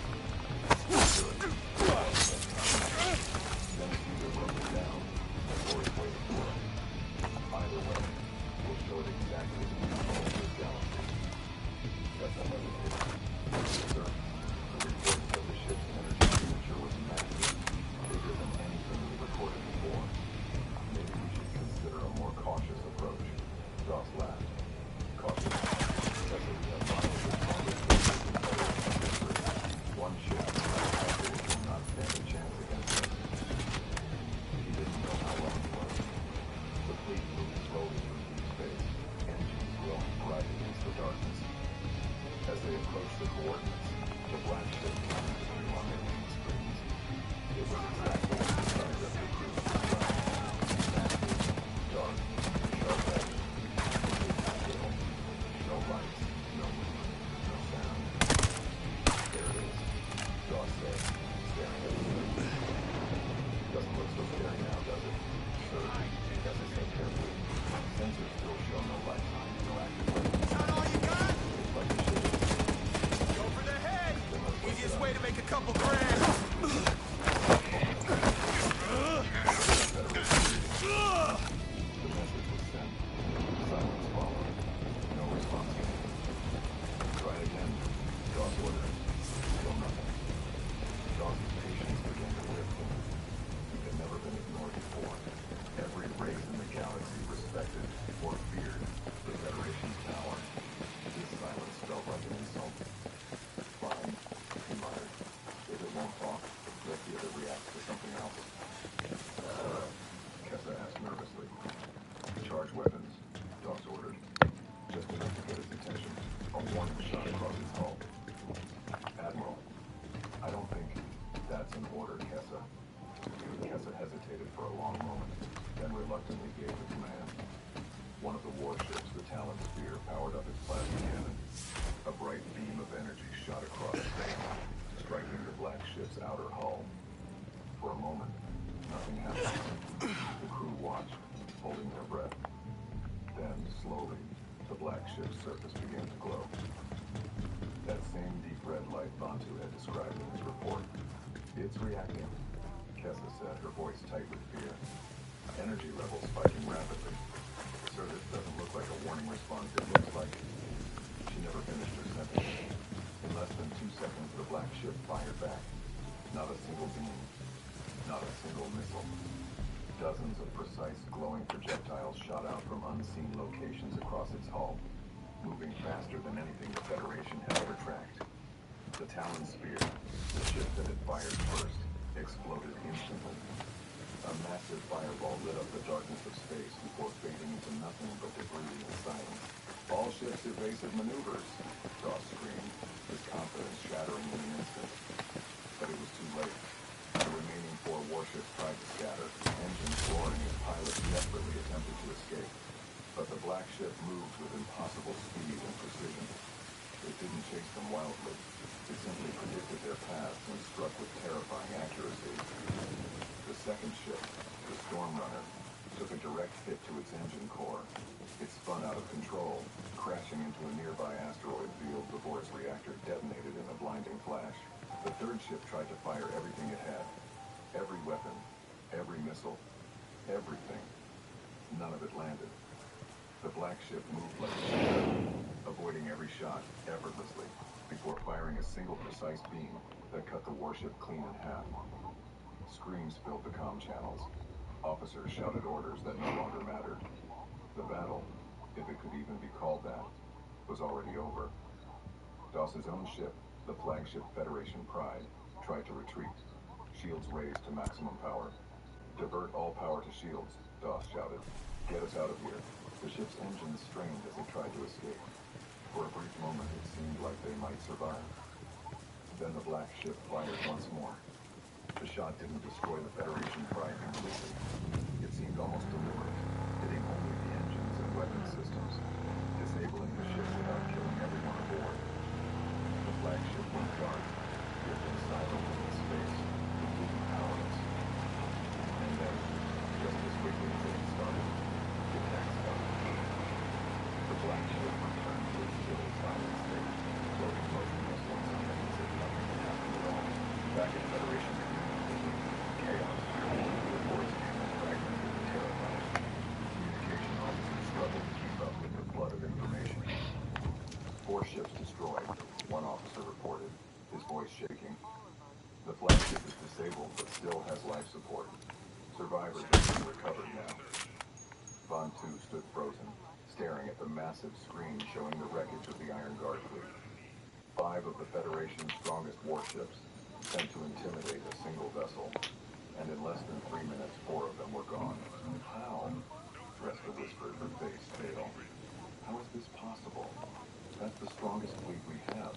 Speaker 3: Good. Then it's either broke it down, or it's waiting for it. Either way, we'll show it exactly the control of this galaxy. That's not hesitating. Sir, the reports of the ship's energy signature was massive, bigger than anything we recorded before. Maybe we should consider a more cautious approach. Doss laughed. Cautious? Because we have models of strongest forces in Federation history. One ship, it will not stand a chance against us. He didn't know how long it was. The fleet moved slowly through deep space, engines glowing bright against the darkness. As they approached the coordinates, the black ship climbed to them on their main screens. It was exactly as the Sundrifter crew described. Massive, dark, sharp edged, completely still. No lights, no movement, no sound. There it is, Doss said, staring at the screen. Doesn't look so scary now, does it? Sir, Tessa said carefully. Sensors still show no life signs, no active weapons.
Speaker 5: Not all you got?
Speaker 3: It's like the ship is
Speaker 5: Go for the head.
Speaker 3: Then let's wake it
Speaker 5: Easiest
Speaker 3: up.
Speaker 5: way to make a couple grand.
Speaker 3: The message was sent. Silence followed. No response came. Try again. Doss ordered. Still nothing. Doss's patience began to wear thin. He had never been ignored before. Every race in the galaxy respected or feared the Federation's power. This silence felt like an insult. Fine, he muttered. If it won't talk, let's see if it reacts to something else. Kessa asked nervously. Charge weapons, Doss ordered. Just enough to get its attention. A warning shot across its hull. Admiral, I don't think that's an order, Kessa. Kessa hesitated for a long moment, then reluctantly gave the command. One of the warships, the Talon Spear, powered up its plasma cannon. A bright beam of energy shot across space, striking the black ship's outer hull. For a moment, nothing happened. The crew watched, holding their breath. Then, slowly, the black ship's surface began to glow. That same deep red light Bantu had described in his report. It's reacting, Kessa said, her voice tight with fear. Energy levels spiking rapidly. Sir, this doesn't look like a warning response. It looks like... She never finished her sentence. In less than 2 seconds, the black ship fired back. Not a single beam. Not a single missile. Dozens of precise, glowing projectiles shot out from unseen locations across its hull, moving faster than anything the Federation had ever tracked. The Talon Spear, the ship that had fired first, exploded instantly. A massive fireball lit up the darkness of space before fading into nothing but debris and silence. All ships evasive maneuvers, Doss screamed, his confidence shattering in an instant. But it was too late. The remaining 4 warships tried to scatter, engines roaring as pilots desperately attempted to escape. But the black ship moved with impossible speed and precision. It didn't chase them wildly. It simply predicted their paths and struck with terrifying accuracy. The second ship, the Storm Runner, took a direct hit to its engine core. It spun out of control, crashing into a nearby asteroid field before its reactor detonated in a blinding flash. The third ship tried to fire everything it had. Every weapon, every missile, everything. None of it landed. The black ship moved like a shadow, avoiding every shot effortlessly, before firing a single precise beam that cut the warship clean in half. Screams filled the comm channels. Officers shouted orders that no longer mattered. The battle, if it could even be called that, was already over. Doss's own ship, the flagship Federation Pride, tried to retreat. Shields raised to maximum power. Divert all power to shields, Doss shouted. Get us out of here. The ship's engines strained as it tried to escape. For a brief moment, it seemed like they might survive. Then the black ship fired once more. The shot didn't destroy the Federation Pride completely. It seemed almost deliberate, hitting only the engines and weapon systems, disabling the ship without killing everyone aboard. The flagship went dark, drifting silently in space, completely powerless. And then, just as quickly as it had started, the attack stopped. The black ship returned to its still silent state, floating motionless once Back at Federation, chaos. Reports came in fragmented and terrified. Communication officers struggled to keep up with the flood of information. 4 ships destroyed, one officer reported, his voice shaking. The flagship is disabled but still has life support. Survivors are being recovered now. Von 2 stood frozen, staring at the massive screen showing the wreckage of the Iron Guard fleet. 5 of the Federation's strongest warships, sent to intimidate a single vessel. And in less than 3 minutes, 4 of them were gone. How? Reska whispered, her face pale. How is this possible? That's the strongest fleet we have.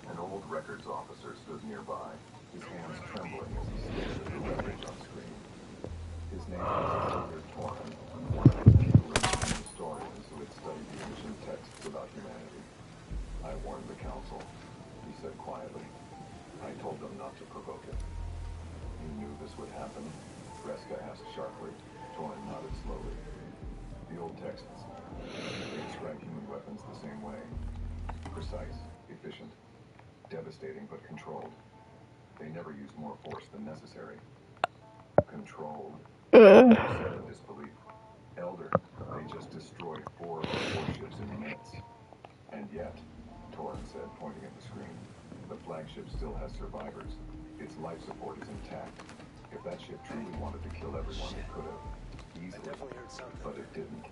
Speaker 3: An old records officer stood nearby, his hands trembling as he stared at the wreckage on screen. His name was Elder Torin, one of the few remaining historians who had studied the ancient texts about humanity. I warned the council, he said quietly. I told them not to provoke it. You knew this would happen? Reska asked sharply. Torin nodded slowly. The old texts, they describe human weapons the same way. Precise, efficient, devastating but controlled. They never use more force than necessary. Controlled. I said in disbelief. Elder, they just destroyed 4 of our warships in minutes. And yet, Torin said, pointing at the screen, the flagship still has survivors. Its life support is intact. If that ship truly wanted to kill everyone, it could have. Easily. But it didn't.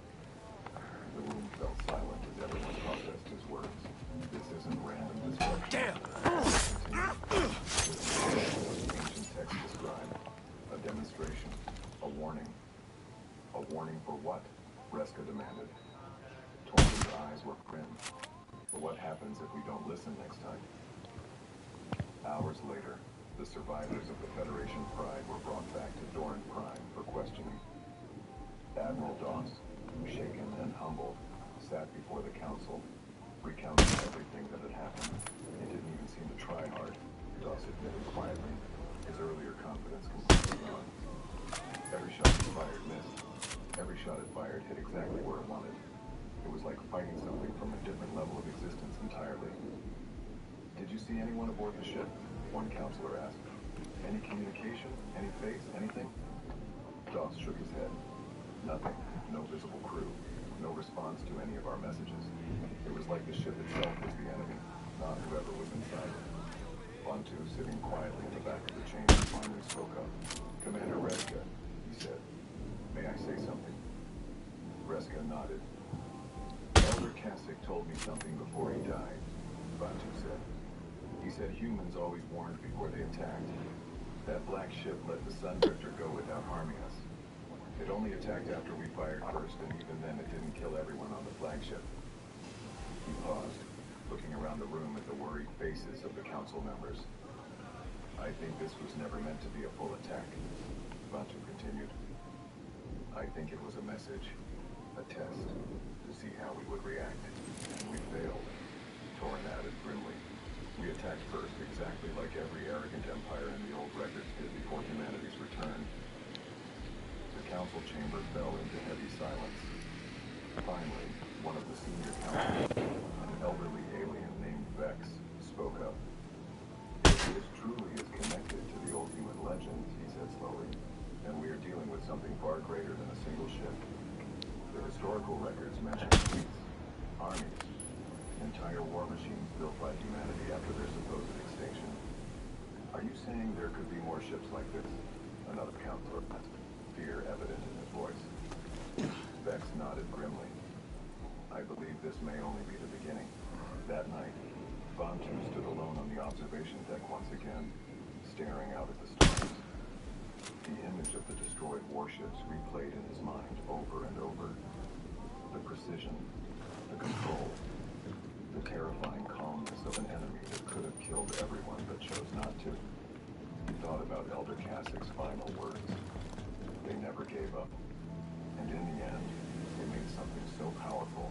Speaker 3: The room fell silent as everyone processed his words. This isn't random destruction. Damn! Ancient text described. A demonstration. A warning. A warning for what? Reska demanded. Torin's eyes were grim. But what happens if we don't listen next time? Hours later, the survivors of the Federation Pride were brought back to Doran Prime for questioning. Admiral Doss, shaken and humbled, sat before the council, recounting everything that had happened. He didn't even seem to try hard, Doss admitted quietly, his earlier confidence completely gone. Every shot he fired missed. Every shot it fired hit exactly where it wanted. It was like fighting something from a different level of existence entirely. Did you see anyone aboard the ship? One counselor asked. Any communication? Any face? Anything? Doss shook his head. Nothing. No visible crew. No response to any of our messages. It was like the ship itself was the enemy, not whoever was inside it. Von 2, sitting quietly in the back of the chamber, finally spoke up. Commander Reska, he said. May I say something? Reska nodded. Elder Kasich told me something before he died, Von 2 said. He said humans always warned before they attacked. That black ship let the Sundrifter go without harming us. It only attacked after we fired first, and even then it didn't kill everyone on the flagship. He paused, looking around the room at the worried faces of the council members. I think this was never meant to be a full attack, Von 2 continued. I think it was a message, a test, to see how we would react. And we failed, Torin added grimly. We attacked first exactly like every arrogant empire in the old records did before humanity's return. The council chamber fell into heavy silence. Finally, one of the senior counselors, an elderly alien named Vex, spoke up. If it is truly as connected to the old human legends, he said slowly, then we are dealing with something far greater than a single ship. The historical records mention fleets, armies, entire war machines built by humanity after their supposed extinction. Are you saying there could be more ships like this? Another counselor asked, fear evident in his voice. Vex nodded grimly. I believe this may only be the beginning. That night, Von 2 stood alone on the observation deck once again, staring out at the stars. The image of the destroyed warships replayed in his mind over and over. The precision, the control, the terrifying calmness of an enemy that could have killed everyone but chose not to. He thought about Elder Kasich's final words. They never gave up. And in the end, they made something so powerful,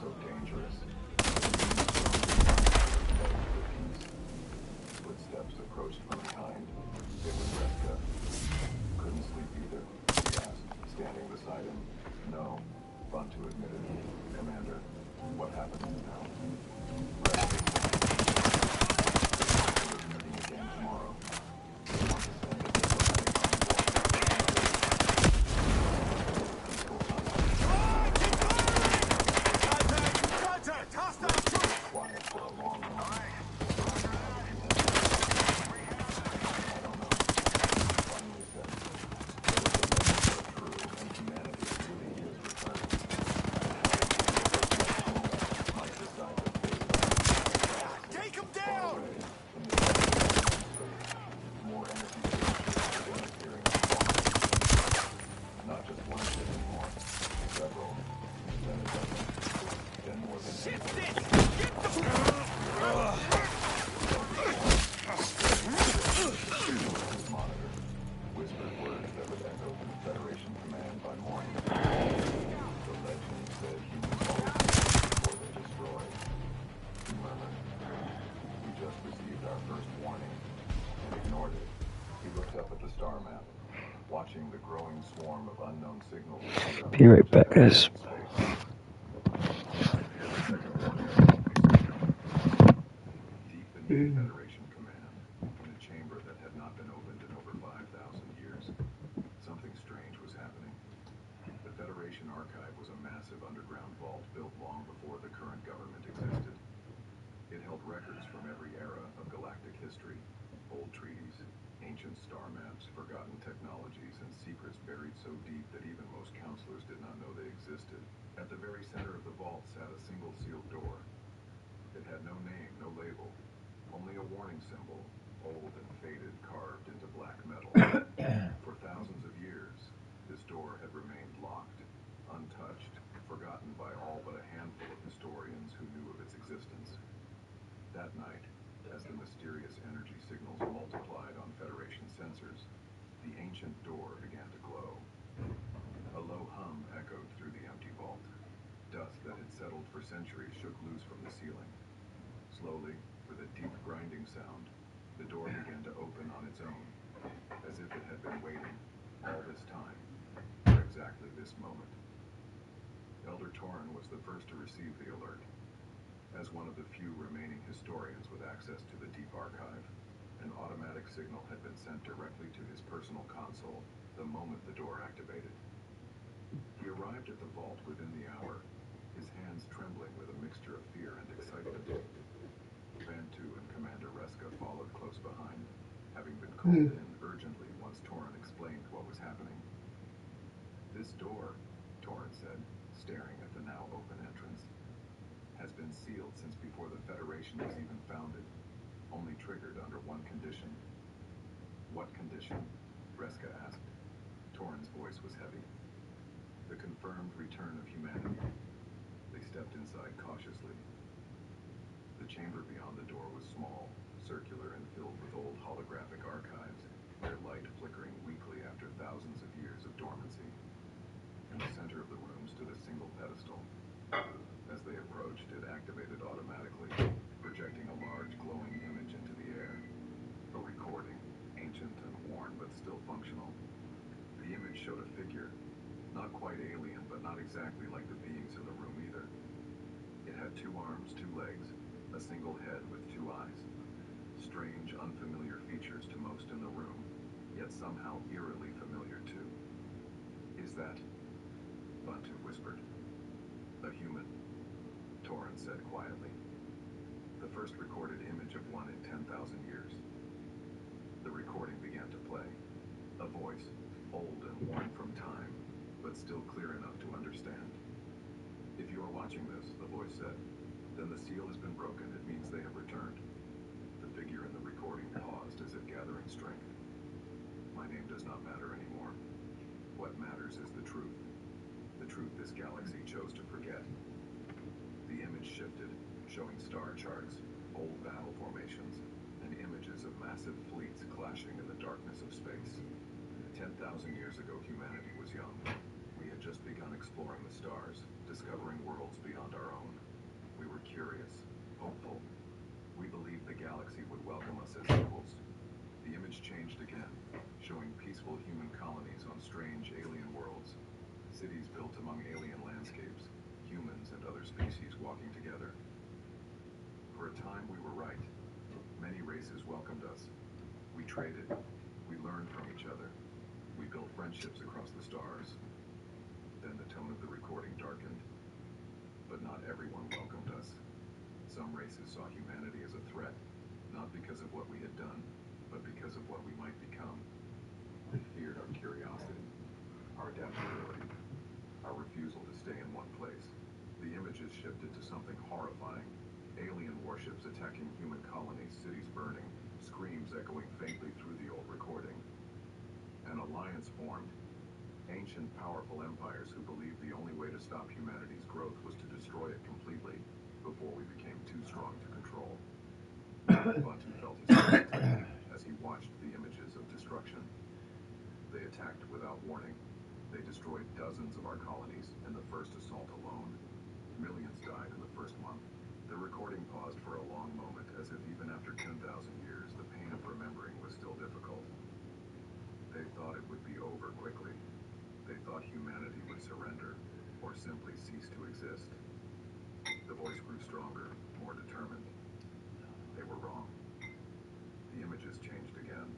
Speaker 3: so dangerous. Footsteps approached from behind. It was Reska. Couldn't sleep either, he asked, standing beside him. No, Von 2 admitted. Commander, what happens now? Reska. watching the growing swarm of unknown signals.
Speaker 1: Be right back, guys.
Speaker 3: Deep beneath Federation Command, in a chamber that had not been opened in over 5,000 years, something strange was happening. The Federation Archive was a massive underground vault built long before the current government existed. It held records from every era of galactic history, old treaties, ancient star maps, forgotten technologies, and secrets buried so deep that even most counselors did not know they existed. At the very center of the vault sat a single sealed door. It had no name, no label, only a warning symbol, old and faded, carved into black metal. For thousands of years, this door had remained locked, untouched, forgotten by all but a handful of historians who knew of its existence. That night, as the mysterious energy signals multiplied on Federation sensors, the ancient door began to glow. A low hum echoed through the empty vault. Dust that had settled for centuries shook loose from the ceiling. Slowly, with a deep grinding sound, the door began to open on its own, as if it had been waiting, all this time, for exactly this moment. Elder Torin was the first to receive the alert. As one of the few remaining historians with access to the deep archive, an automatic signal had been sent directly to his personal console the moment the door activated. He arrived at the vault within the hour, his hands trembling with a mixture of fear and excitement. Vantu and Commander Reska followed close behind, having been called in urgently once Torin explained what was happening. This door, Torin said, staring at the now open entrance, has been sealed since before the Federation was even founded, only triggered under one condition. What condition? Reska asked. Torin's voice was heavy. The confirmed return of humanity. They stepped inside cautiously. The chamber beyond the door was small, circular, and filled with old holographic archives, their light flickering weakly after thousands of years of dormancy. In the center of the room stood a single pedestal. As they approached, it activated automatically, projecting a large glowing image into the air. A recording, ancient and worn but still functional. The image showed a figure, not quite alien, but not exactly like the beings in the room either. It had 2 arms, 2 legs, a single head with 2 eyes. Strange, unfamiliar features to most in the room, yet somehow eerily familiar too. Is that? Bantu whispered. A human, Torin said quietly. The first recorded image of one in 10,000 years. The recording began to play. A voice, old and worn from time, but still clear enough to understand. If you are watching this, the voice said, then the seal has been broken. It means they have returned. The figure in the recording paused as if gathering strength. My name does not matter anymore. What matters is the truth. The truth this galaxy chose to forget. The image shifted, showing star charts, old battle formations, and images of massive fleets clashing in the darkness of space. 10,000 years ago, humanity was young. We had just begun exploring the stars, discovering worlds beyond our own. We were curious, hopeful. We believed the galaxy would welcome us as equals. The image changed again, showing peaceful human colonies on strange alien worlds. Cities built among alien landscapes, humans and other species walking together. For a time, we were right. Many races welcomed us. We traded. We learned from each other. We built friendships across the stars. Then the tone of the recording darkened. But not everyone welcomed us. Some races saw humanity as a threat, not because of what we had done, but because of what we might become. They feared our curiosity, our adaptability, our refusal to stay in one place. The images shifted to something horrifying. Alien warships attacking human colonies, cities burning, screams echoing faintly through the old recording. An alliance formed. Ancient, powerful empires who believed the only way to stop humanity's growth was to destroy it completely before we became too strong to control. Bantu felt his heart tighten as he watched the images of destruction. They attacked without warning. They destroyed dozens of our colonies in the first assault alone. Millions died in the first month. The recording paused for a long moment, as if even after 10,000 years, the pain of remembering was still difficult. They thought it would be over quickly. surrender or simply cease to exist. The voice grew stronger, more determined. They were wrong. The images changed again,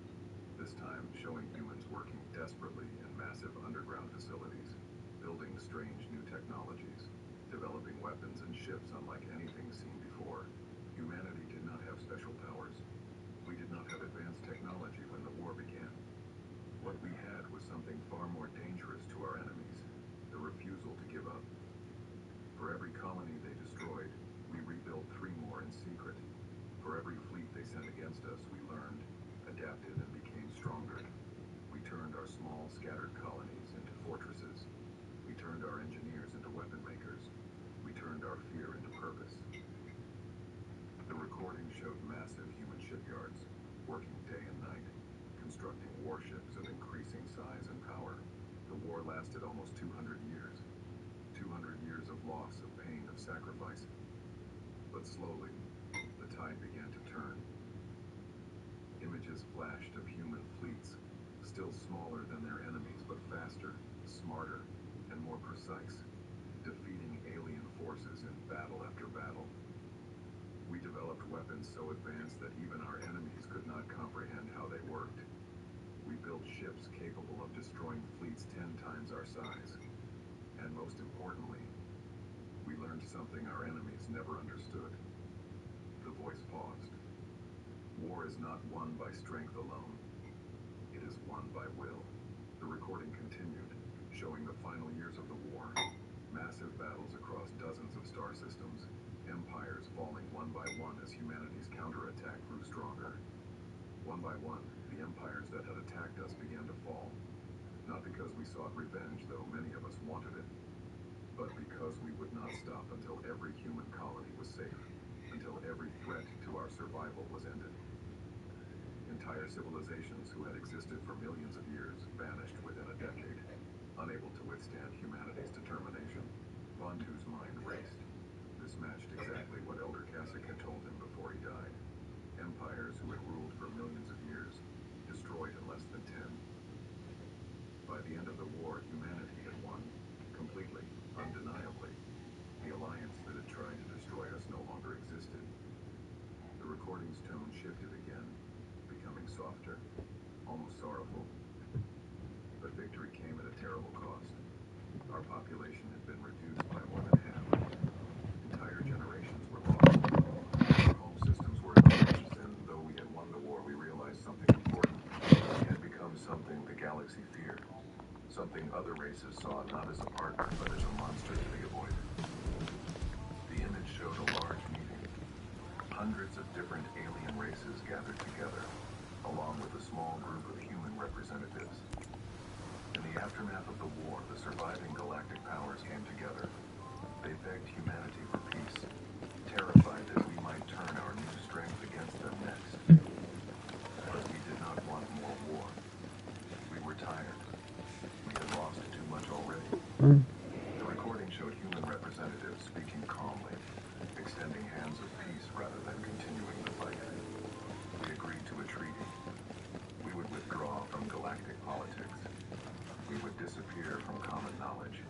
Speaker 3: this time showing humans working desperately in massive underground facilities, building strange new technologies, developing weapons and ships unlike anything seen before. Humanity did not have special powers. We did not have advanced technology when the war began. What we had was something far more dangerous to our enemies, the refusal to give up. For every colony they destroyed, we rebuilt 3 more in secret. For every fleet they sent against us, we learned, adapted, and became stronger. We turned our small, scattered colonies into fortresses. We turned our engineers into weapon makers. We turned our fear into purpose. The recording showed massive human shipyards, working day and night, constructing warships of increasing size and power. The war lasted almost 200 years. 200 years of loss, of pain, of sacrifice. But slowly, the tide began to turn. Images flashed of human fleets, still smaller than their enemies, but faster, smarter, and more precise, defeating alien forces in battle after battle. We developed weapons so advanced that even our enemies could not comprehend how they worked. We built ships capable of destroying fleets 10 times our size. And most importantly, we learned something our enemies never understood. The voice paused. War is not won by strength alone. It is won by will. The recording continued, showing the final years of the war, massive battles across dozens of star systems, empires falling one by one as humanity's counterattack grew stronger. One by one, the empires that had attacked us began to fall. Not because we sought revenge, though many of us wanted it, but because we would not stop until every human colony was safe, until every threat to our survival was ended. Entire civilizations who had existed for millions of years vanished within a decade, unable to withstand humanity's determination. Bantu's mind raced. This matched exactly what Elder Kasich had told him before he died. Empires who had ruled for millions of years, destroyed in less than 10. By the end of the war, humanity had won, completely, undeniably. The alliance that had tried to destroy us no longer existed. The recording's tone shifted again, becoming softer, almost sorrowful. But victory came at a terrible cost. Our population had been reduced by more than half. Entire generations were lost. Our home systems were in ruins, and though we had won the war, we realized something important. We had become something the galaxy feared. Something other races saw not as a partner, but as a monster to be avoided. The image showed a large meeting. Hundreds of different alien races gathered together, along with a small group of human representatives. In the aftermath of the war, the surviving galactic powers came together. They begged humanity for peace, terrified that we might turn our new strength against them next. But we did not want more war. We were tired. We had lost too much already. The recording showed human representatives speaking calmly, extending hands of peace rather than continuing the fight. We agreed to a treaty. We would withdraw from galactic politics. We would disappear from common knowledge.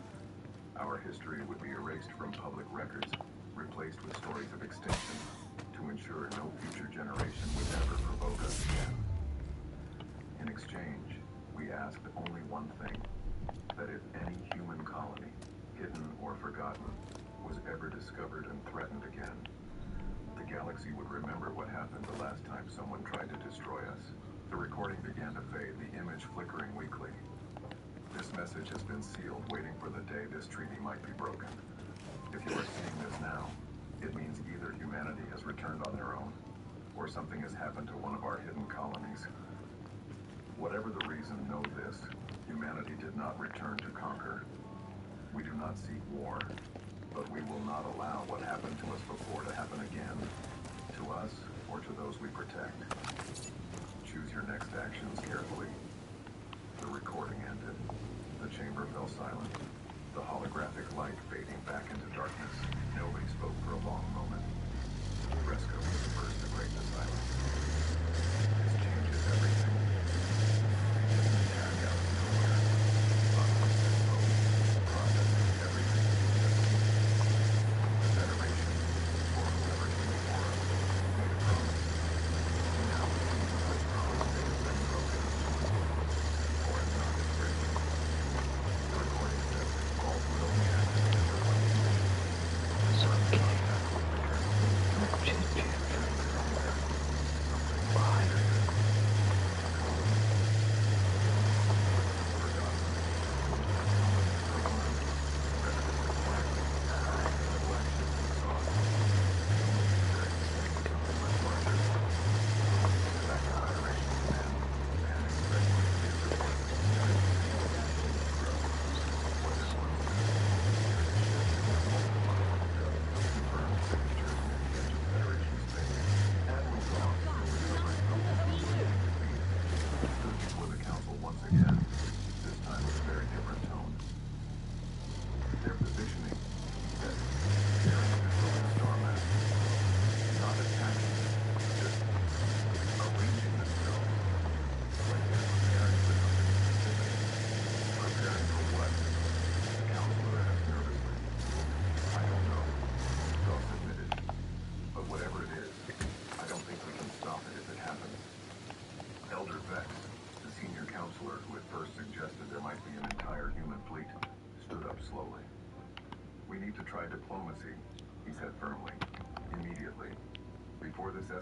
Speaker 3: Our history would be erased from public records, replaced with stories of extinction, to ensure no future generation would ever provoke us again. In exchange, we asked only one thing, that if any human colony, hidden or forgotten, was ever discovered and threatened again, the galaxy would remember what happened the last time someone tried to destroy us. The recording began to fade, the image flickering weakly. This message has been sealed, waiting for the day this treaty might be broken. If you are seeing this now, it means either humanity has returned on their own, or something has happened to one of our hidden colonies. Whatever the reason, know this: humanity did not return to conquer. We do not seek war, but we will not allow what happened to us before to happen again, to us or to those we protect. Choose your next actions carefully. The recording ended. The chamber fell silent, the holographic light fading back into darkness. Nobody spoke for a long moment. Fresco was the first to break the silence. This changes everything. Just an attack out of nowhere. Buckley said slowly, surprised.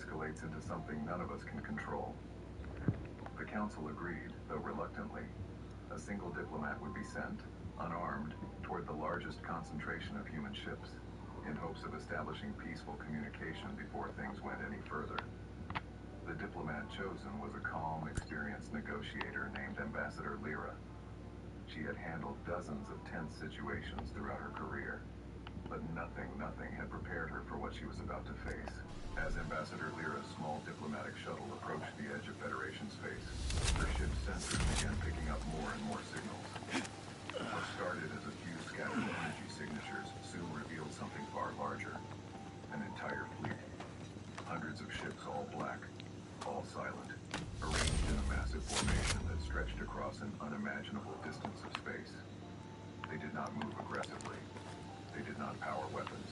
Speaker 3: escalates into something none of us can control. The council agreed, though reluctantly. A single diplomat would be sent, unarmed, toward the largest concentration of human ships, in hopes of establishing peaceful communication before things went any further. The diplomat chosen was a calm, experienced negotiator named Ambassador Lyra. She had handled dozens of tense situations throughout her career, but nothing had prepared her for what she was about to face. As Ambassador Lyra's small diplomatic shuttle approached the edge of Federation space, her ship's sensors began picking up more and more signals. What started as a few scattered energy signatures soon revealed something far larger. An entire fleet. Hundreds of ships, all black, all silent, arranged in a massive formation that stretched across an unimaginable distance of space. They did not move aggressively. They did not power weapons.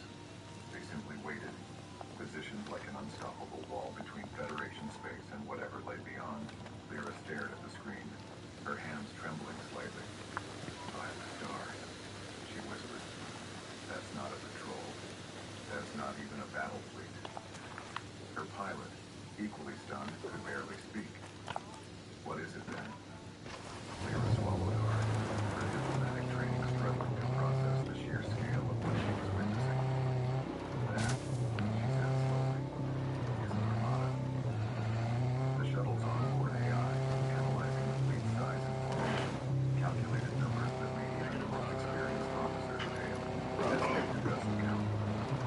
Speaker 3: They simply waited, positioned like an unstoppable wall between Federation space and whatever lay beyond. Lyra stared at the screen, her hands trembling slightly. "By the stars," she whispered. "That's not a patrol. That's not even a battle fleet." Her pilot, equally stunned, could barely speak. "What is it then?" Lyra swallowed hard, her diplomatic training struggling to process the sheer scale of what she was witnessing. "That," she said slowly, "is an armada." The shuttle's onboard AI, analyzing the fleet size and formation, calculated numbers that made even the most experienced officers pale. Estimated vessel count,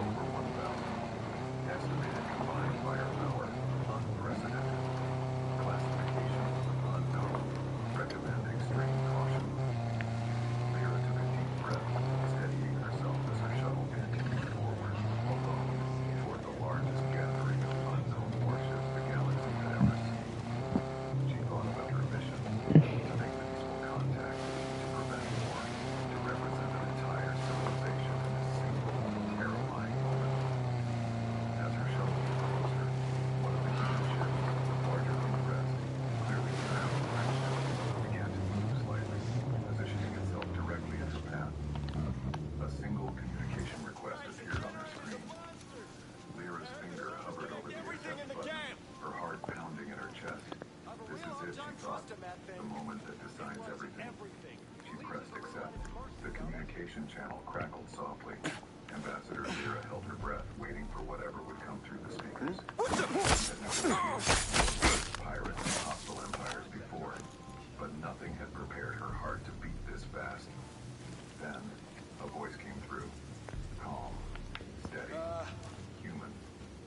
Speaker 3: over 1,000. Estimated combined firepower, unprecedented. Classification, unknown. Recommend extreme caution. Lyra took a deep breath, steadying herself as her shuttle continued forward, alone, toward the largest gathering of unknown warships the galaxy had ever seen. She thought about her mission, to make peaceful contact, to prevent war, to represent an entire civilization in a single, terrifying moment. As her shuttle drew closer, one of the human ships, larger than the rest, clearly unrealized, began to move slightly, positioning itself directly in her path. A single communication request appeared on her screen. Lyra's finger hovered over the accept button, her heart pounding in her chest. This is it, she thought, the moment that decides everything. She pressed accept. The communication channel crackled softly. Ambassador Lyra held her breath, waiting for whatever would come through the speakers. Pirates and hostile empires before, but nothing had prepared her heart to beat this fast. Then, a voice came through. Calm, steady, human.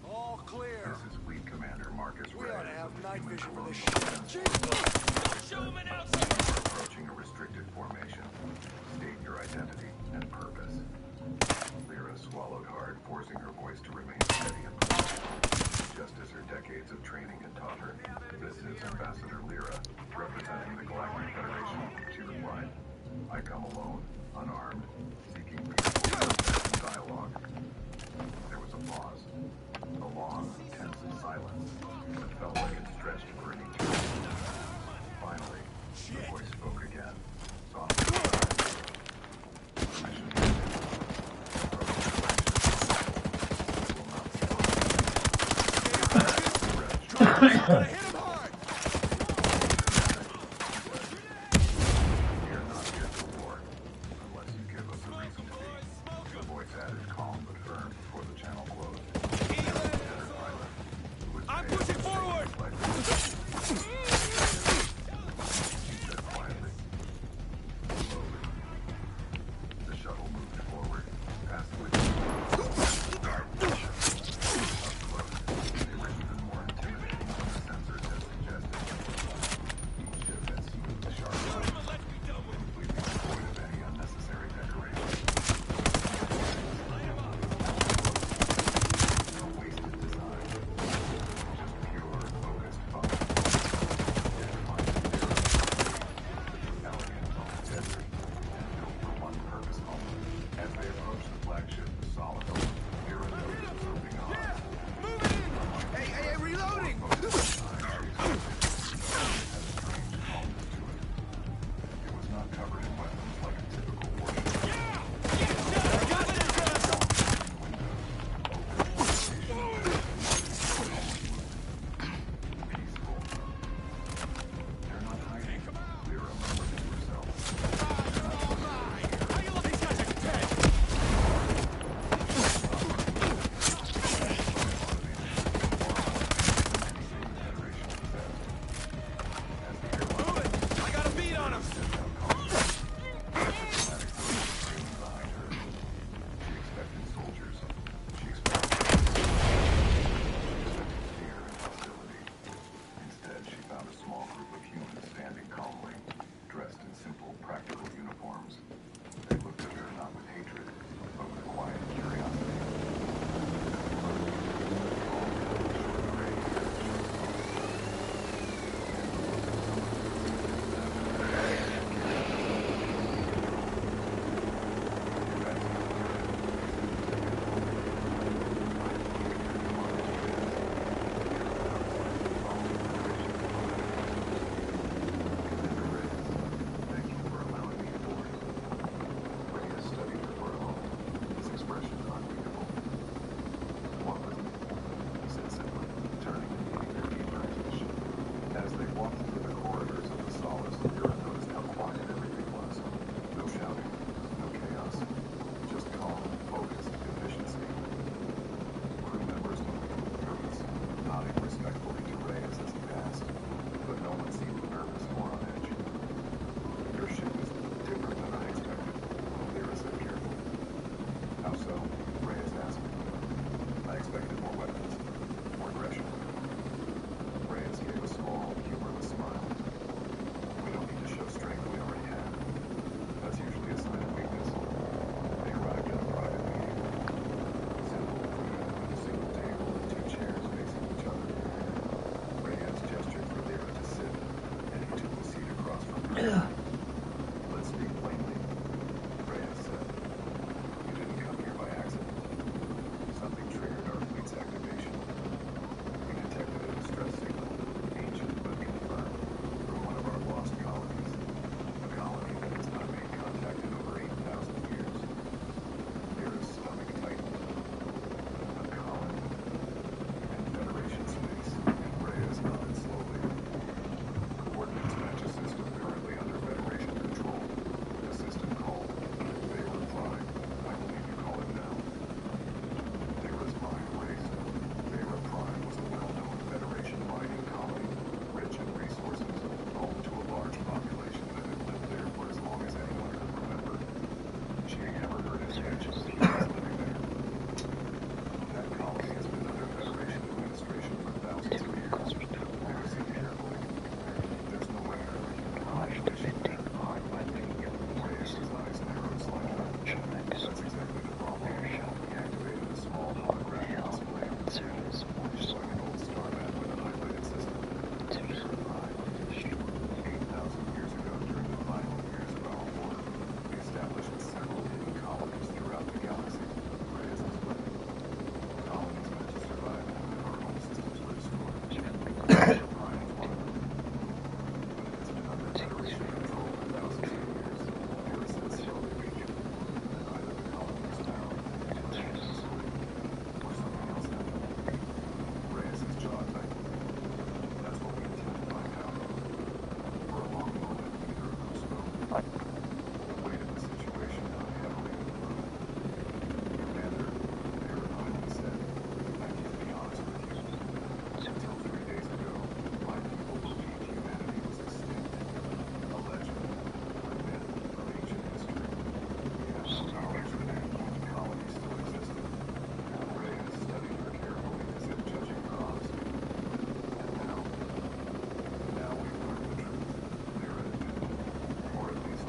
Speaker 2: All clear.
Speaker 3: This is Fleet Commander Marcus
Speaker 2: We
Speaker 3: Ray
Speaker 2: ought to have
Speaker 3: of the
Speaker 2: night
Speaker 3: Human
Speaker 2: vision for this
Speaker 3: Colonial
Speaker 2: shit.
Speaker 3: Defense
Speaker 2: Show him an
Speaker 3: Force.
Speaker 2: outside.
Speaker 3: You are approaching a restricted formation. State your identity and purpose. Lyra swallowed hard, forcing her voice to remain steady and professional, just as her decades of training had taught her. "This is Ambassador Lyra, representing the Galactic Federation," she replied. "I come alone, unarmed, seeking peaceful contact and dialogue." There was a pause. A long, tense silence that felt like it stretched for an eternity. Finally, the voice spoke again, softly. "Permission given. Approach direction. Will not be
Speaker 2: Gotta hit him hard.
Speaker 3: We are not here for war, unless you give us a reason to be." The voice added, calm but firm, before the channel closed. Enter pilot, who was
Speaker 2: I'm
Speaker 3: pale
Speaker 2: pushing
Speaker 3: and
Speaker 2: forward.
Speaker 3: slightly. She said quietly, slowly. The shuttle moved forward, past the window. Up close, they were even more intimidating than the sensors Walking through the corridors of the Solace, Lyra noticed how quiet everything was. No shouting, no chaos, just calm, focus, efficiency. Crew members moved with purpose, nodding respectfully to Reyes as he passed, but no one seemed nervous or on edge. Your ship is different than I expected, Lyra said carefully. How so? Reyes asked. I expected more weapons, more aggression. Reyes gave a small, humorless smile. We don't need to show strength we already have. That's usually a sign of weakness. They arrived at a private meeting. Simple, with a single table and two chairs facing each other. Reyes gestured for Lyra to sit, and he took the seat across from her. Let's speak plainly, Reyes said. You didn't come here by accident. Something triggered our fleet's activation. We detected a distress signal, ancient but confirmed, from one of our lost colonies. A colony that has not made contact in over 8,000 years. Lyra's stomach tightened. A colony. In Federation space, and Reyes nodded slowly. Coordinates match a system currently under Federation control. A system called Veyra Prime. I believe you call it now. Lyra's mind raced. Veyra Prime was a well-known Federation mining colony, rich in resources, home to a large population that had lived there for as long as anyone could remember. She had never heard as yet of humans living there. That colony has been under Federation administration for thousands of years. Listen carefully. There's no way for human population there. Reyes' eyes narrowed slightly. That's exactly the problem. He activated a small holographic display on the screen, showing an old star map with a highlighted system. Veyra Prime. 8,000 years ago, during the final years of our war, we established several hidden colonies throughout the galaxy. Reyes explained. Colonies meant to survive when our home systems were destroyed. Veyra Prime was one of them. But it has been under Federation control for thousands of years. Lyra said slowly, weak. And either the colony was found, or something else happened. Reyes' jaw tightened. That's what we intend to find out. For a long moment, neither of them spoke. The weight of the situation hung heavily on the room. Commander, Lyra finally said, I need to be honest with you. Until 3 days ago, my people believed humanity was extinct. A legend, a myth from ancient history. We have no knowledge that any human colony still existed. Reyes studied her carefully as if judging her honesty. And now we've learned the truth, Lyra admitted. Or at least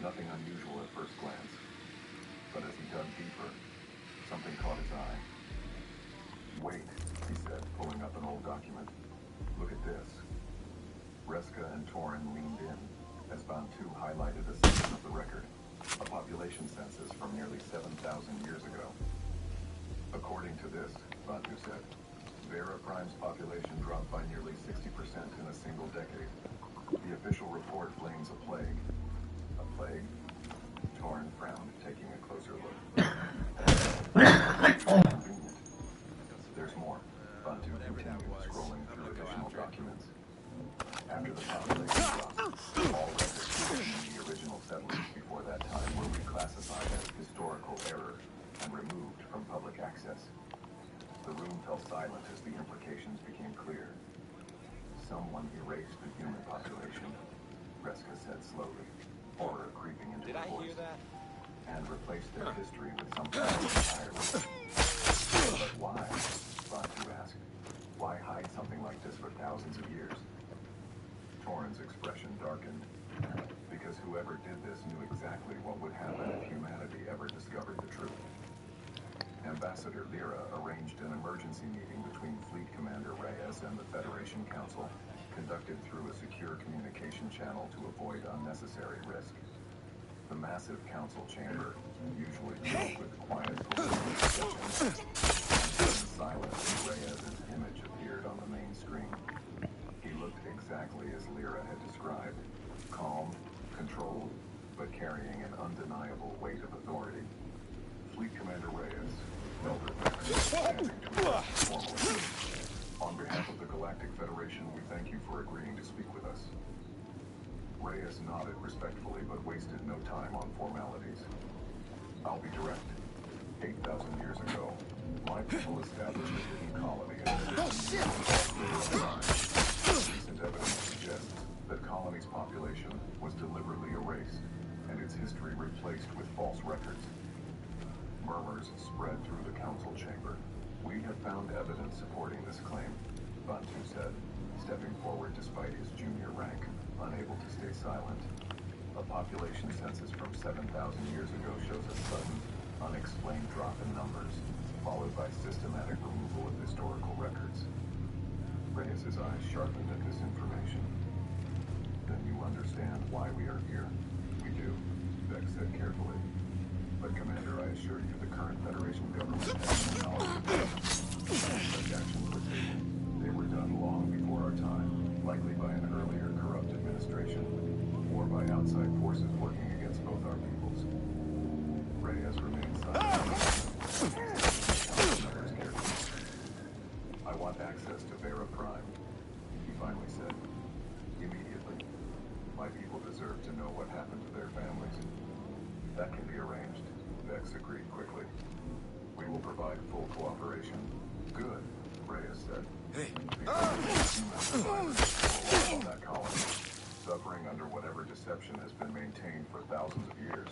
Speaker 3: Nothing unusual at first glance. But as he dug deeper, something caught his eye. Wait, he said, pulling up an old document. Look at this. Reska and Torin leaned in as Bantu highlighted a section of the record, a population census from nearly 7,000 years ago. According to this, Bantu said, Vera Prime's population dropped by nearly 60% in a single decade. The official report blames a plague. A plague? Torin frowned, taking a closer look. Convenient. There's more. Bantu continued, scrolling through additional documents. After the population dropped, all records containing the original settlers before that time were reclassified as historical error and removed from public access. The room fell silent as the implications became clear. Someone erased the human population, Reska said slowly, horror creeping into her voice.
Speaker 5: Did I hear that?
Speaker 3: And replaced their history with something else entirely. But why? Bantu asked. Why hide something like this for thousands of years? Torin's expression darkened. Because whoever did this knew exactly what would happen if humanity ever discovered the truth. Ambassador Lyra arranged an emergency meeting between Fleet Commander Reyes and the Federation Council, conducted through a secure communication channel to avoid unnecessary risk. The massive council chamber, usually filled with quiet political discussions, in silence, Reyes' image appeared on the main screen. He looked exactly as Lyra had described, calm, controlled, but carrying an undeniable weight of authority. Fleet Commander Reyes, Elder standing to address formally. On behalf of the Galactic Federation, we thank you for agreeing to speak with us. Reyes nodded respectfully, but wasted no time on formalities. I'll be direct. 8,000 years ago, my people established a hidden colony in recent evidence suggests that colony's population was deliberately erased and its history replaced with false records. Murmurs spread through the council chamber. We have found evidence supporting this claim, Bantu said, stepping forward despite his junior rank, unable to stay silent. A population census from 7,000 years ago shows a sudden, unexplained drop in numbers, followed by systematic removal of historical records. Reyes' eyes sharpened at this information. Then you understand why we are here. We do, Beck said carefully. But Commander, I assure you the current Federation government has no knowledge of this. Such actions were taken. They were done long before our time, likely by an earlier corrupt administration, or by outside forces working against both our peoples. Reyes remained silent. I want access to Vera Prime, he finally said. Immediately. My people deserve to know what happened to their families. That can be arranged, Vex agreed quickly. We will provide full cooperation. Good, Reyes said.
Speaker 5: Hey.
Speaker 3: On that colony, suffering under whatever deception has been maintained for thousands of years.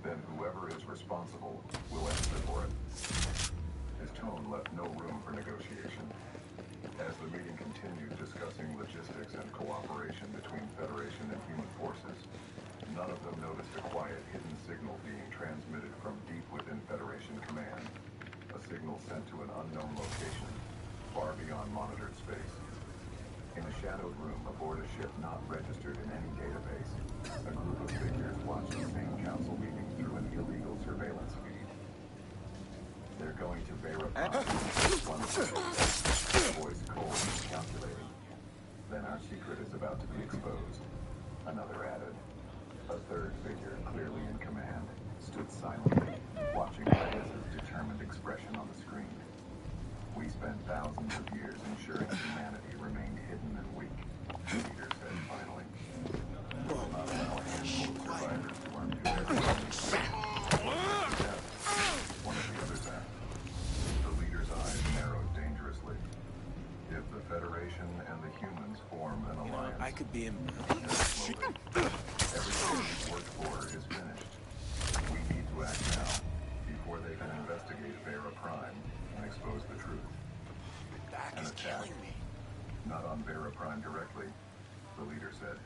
Speaker 3: Then whoever is responsible will answer for it. His tone left no room for negotiation. As the meeting continued discussing logistics and cooperation between Federation and human forces, none of them noticed a quiet, hidden signal being transmitted from deep within Federation command. A signal sent to an unknown location, far beyond monitored space. In a shadowed room aboard a ship not registered in any database, a group of figures watched the same council meeting through an illegal surveillance feed. They're going to verify one voice cold and calculating. Then our secret is about to be exposed. Another added. A third figure, clearly in command, stood silently, watching Reyes' determined expression on the screen. We spent thousands of years ensuring humanity remained hidden and weak, the leader said finally. We will not allow a handful of survivors to undo their one of the others asked. The leader's eyes narrowed dangerously. If the Federation and the humans form an alliance,
Speaker 5: I could be in.
Speaker 3: Everything we've worked for is finished. We need to act now, before they can investigate Vera Prime and expose the truth.
Speaker 5: Back
Speaker 3: An
Speaker 5: is
Speaker 3: attack.
Speaker 5: killing me.
Speaker 3: Not on Vera Prime directly, the leader said.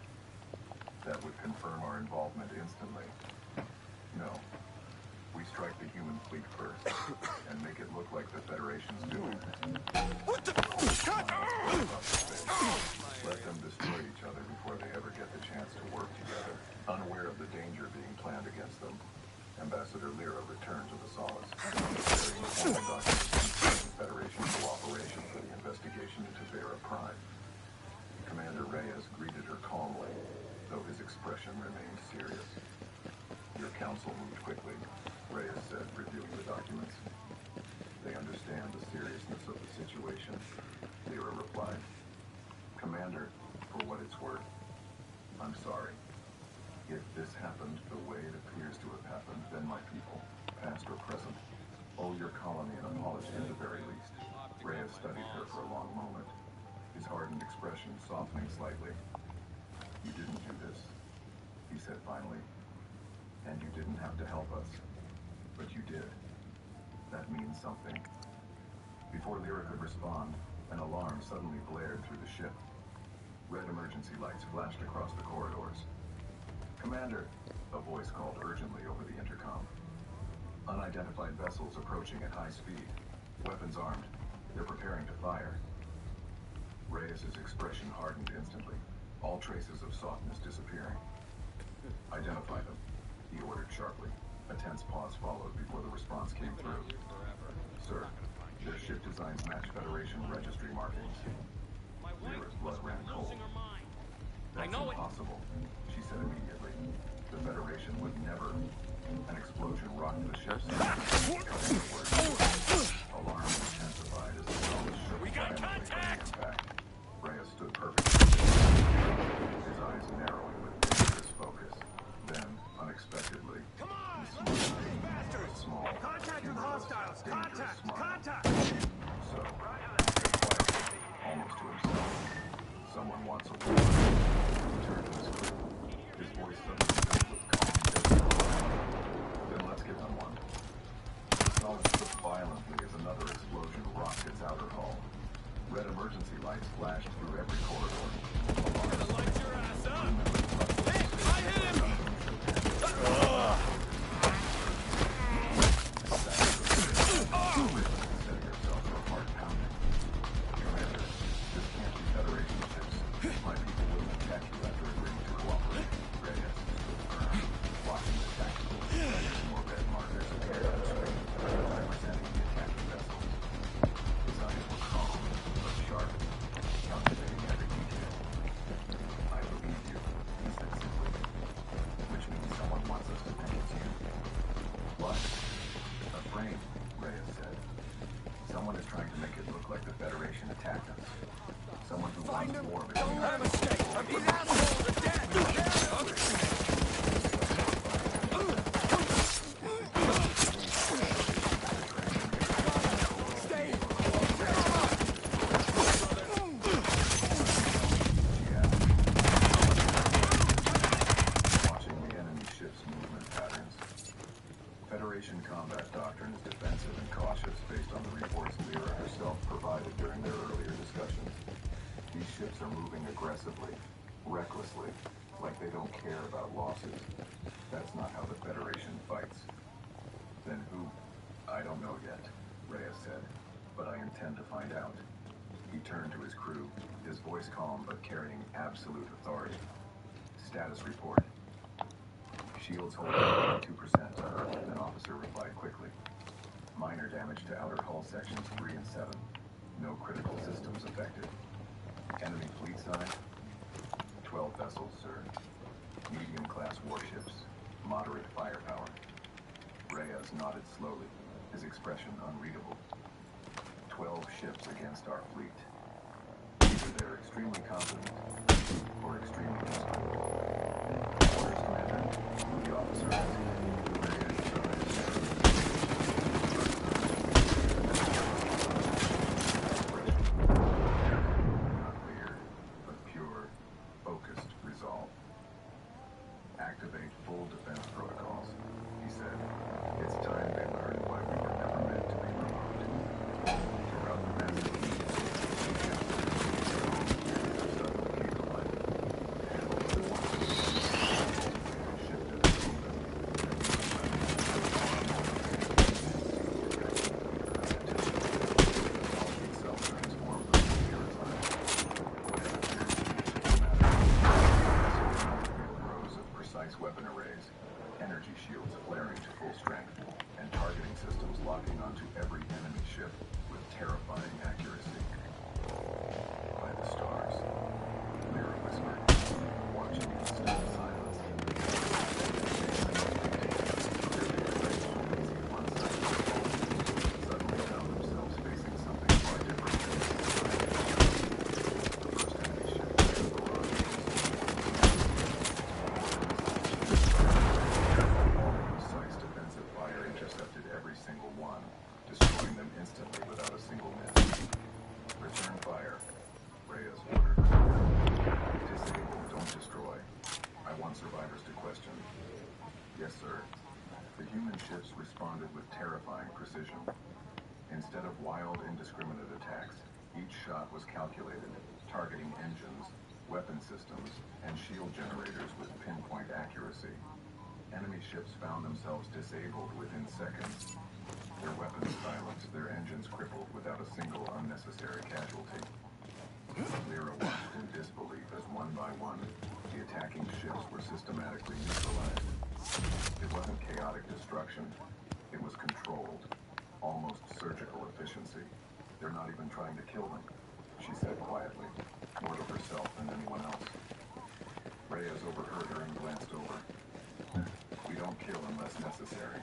Speaker 3: That would confirm our involvement instantly. No. We strike the human fleet first, and make it look like the Federation's doing it.
Speaker 2: What the?
Speaker 3: Let them destroy each other before they ever get the chance to work together. Unaware of the danger being planned against them, Ambassador Lyra returned to the Solace, carrying formal documents confirming Federation cooperation for the investigation into Vera Prime. Commander Reyes greeted her calmly, though his expression remained serious. Your council moved quickly, Reyes said, reviewing the documents. They understand the seriousness of the situation, Lyra replied. Commander, for what it's worth, I'm sorry. If this happened the way it appears to have happened, then my people, past or present, owe your colony an apology at the very least. Reyes studied her for a long moment, his hardened expression softening slightly. You didn't do this, he said finally. And you didn't have to help us. But you did. That means something. Before Lyra could respond, an alarm suddenly blared through the ship. Red emergency lights flashed across the corridors. Commander, a voice called urgently over the intercom. Unidentified vessels approaching at high speed. Weapons armed. They're preparing to fire. Reyes' expression hardened instantly, all traces of softness disappearing. Identify them, he ordered sharply. A tense pause followed before the response came through. Sir, their ship designs match Federation registry markings. Lyra's blood ran cold. That's impossible, she said immediately. The Federation would never. An explosion rocked the ship's cutting the word. Alarm intensified as the Solace shook violently from the impact. Reyes stood perfectly still, his eyes narrowing with dangerous focus. Then, unexpectedly, he smiled a small,
Speaker 2: Contact with hostiles!
Speaker 3: dangerous
Speaker 2: Contact!
Speaker 3: smile.
Speaker 2: Contact!
Speaker 3: So, quietly, almost to himself, someone wants a war. He turned to his crew, his voice suddenly filled with calm disdain. Then let's get them one. The Solace shook violently as another explosion rocked its outer hull. Red emergency lights flashed through every corridor. Alarms.
Speaker 2: Light your ass up!
Speaker 3: Hey,
Speaker 2: I hit him!
Speaker 3: Set yourself for a heart pounding. Commander, this can't be Federation ships. My people wouldn't attack you after agreeing to cooperate. Reyes stood firm, watching the tactical more red markers appear on the screen, representing the attacking vessels. His eyes were calm, but sharp, calculating every detail. I believe you, he said simply. Which means someone wants us to think it's you. What? A frame, Reyes said. Someone is trying to make it look like the Federation attacked us. Someone who wants war between
Speaker 2: Don't have a
Speaker 3: us.
Speaker 2: mistake! These assholes are dead! Stay!
Speaker 3: Watching the enemy ship's movement patterns. Federation combat doctrine is defensive and cautious based on the reports Lyra herself provided during their earlier discussions. These ships are moving aggressively, recklessly, like they don't care about losses. That's not how the Federation fights. Then who? I don't know yet, Reyes said, but I intend to find out. He turned to his crew, his voice calm but carrying absolute authority. Status report. Shields holding 2%. An officer replied quickly. Minor damage to outer hull sections 3 and 7. No critical systems affected. Enemy fleet size? 12 vessels, sir. Medium-class warships. Moderate firepower. Reyes nodded slowly, his expression unreadable. 12 ships against our fleet. Either they're extremely confident or extremely distant. Orders, Commander. The officer asked. Reyes shrugged his not weird, but pure, focused resolve. Activate full defense protocols, he said. It's time they learned why we were never meant to be removed. Throughout the massive suddenly came to life. Handled with one weapon arrays, energy shields flaring to full strength, and targeting systems locking onto every enemy ship with terrifying accuracy. By the stars, Lyra whispered, watching in stunned silence. Suddenly found themselves facing something far different than the first enemy ship in the barrage. Precise defensive fire intercepted every single one, destroying them instantly without a single miss. Return fire, Reyes ordered. Disable, don't destroy. I want survivors to question. Yes, sir. The human ships responded with terrifying precision. Instead of wild, indiscriminate attacks, each shot was calculated, targeting engines, weapon systems, and shield generators with pinpoint accuracy. Enemy ships found themselves disabled within seconds. Their weapons silenced, their engines crippled without a single unnecessary casualty. Lyra watched in disbelief as one by one, the attacking ships were systematically neutralized. It wasn't chaotic destruction. It was controlled, almost surgical efficiency. They're not even trying to kill them, she said quietly, more to herself than anyone else. Reyes overheard her and glanced over. We don't kill unless necessary.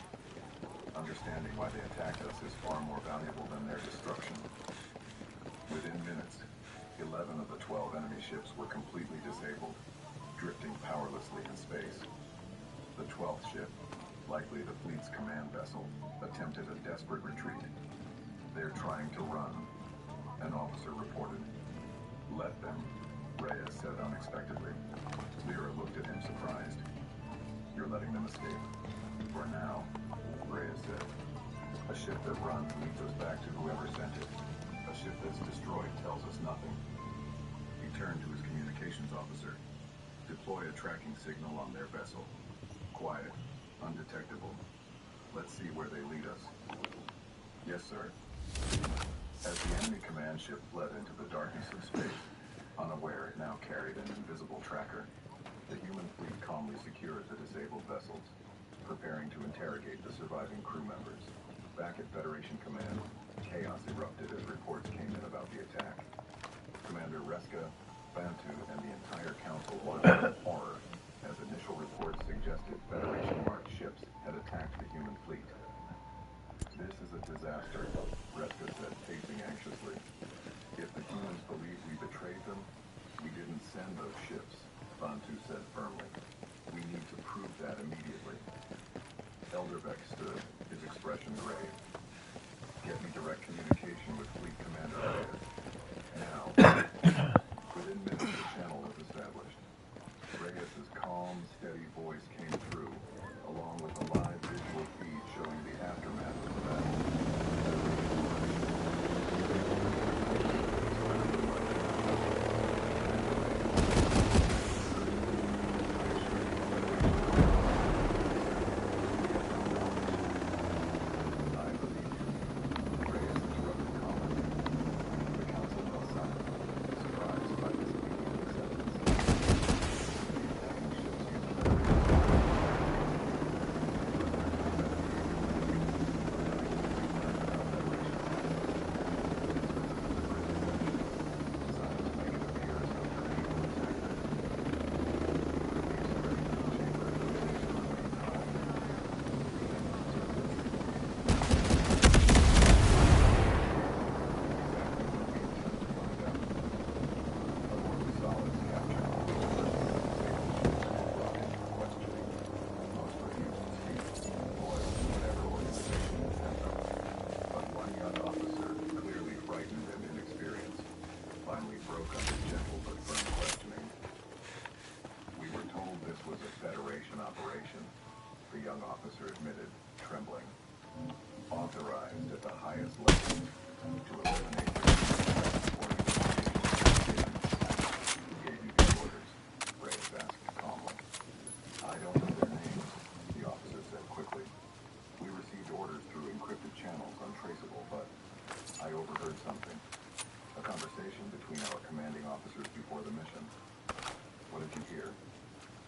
Speaker 3: Understanding why they attacked us is far more valuable than their destruction. Within minutes, 11 of the 12 enemy ships were completely disabled, drifting powerlessly in space. The 12th ship, likely the fleet's command vessel, attempted a desperate retreat. They're trying to run, an officer reported. Let them, Reyes said unexpectedly. Lyra looked at him surprised. You're letting them escape. For now, Reyes said. A ship that runs leads us back to whoever sent it. A ship that's destroyed tells us nothing. He turned to his communications officer. Deploy a tracking signal on their vessel. Quiet, undetectable. Let's see where they lead us. Yes, sir. As the enemy command ship fled into the darkness of space, unaware it now carried an invisible tracker, the human fleet calmly secured the disabled vessels, preparing to interrogate the surviving crew members. Back at Federation Command, chaos erupted as reports came in about the attack. Commander Reska, Bantu, and the entire council watched in horror as initial reports suggested Federation-marked ships had attacked the human fleet. This is a disaster, Reska said, pacing anxiously. If the humans believe we betrayed them, we didn't send those ships, Bantu said firmly. We need to prove that immediately. Elderbeck stood, his expression grave. Get me direct communication with Fleet Commander Reyes. Now. Within minutes, the channel was established. Reyes' calm, steady voice came through, along with a live visual feed showing the aftermath of the battle.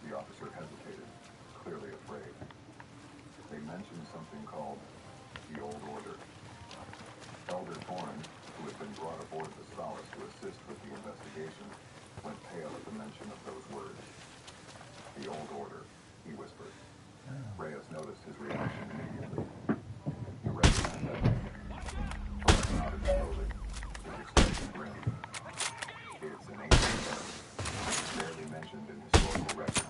Speaker 3: The officer hesitated. clearly afraid. They mentioned something called the Old Order. Elder Thorne, who had been brought aboard the Solace to assist with the investigation, went pale at the mention of those words. The Old Order, he whispered. Reyes noticed his reaction immediately. You recognize that name? Thorne nodded slowly, his expression grim. It's an ancient term, rarely mentioned in historical records,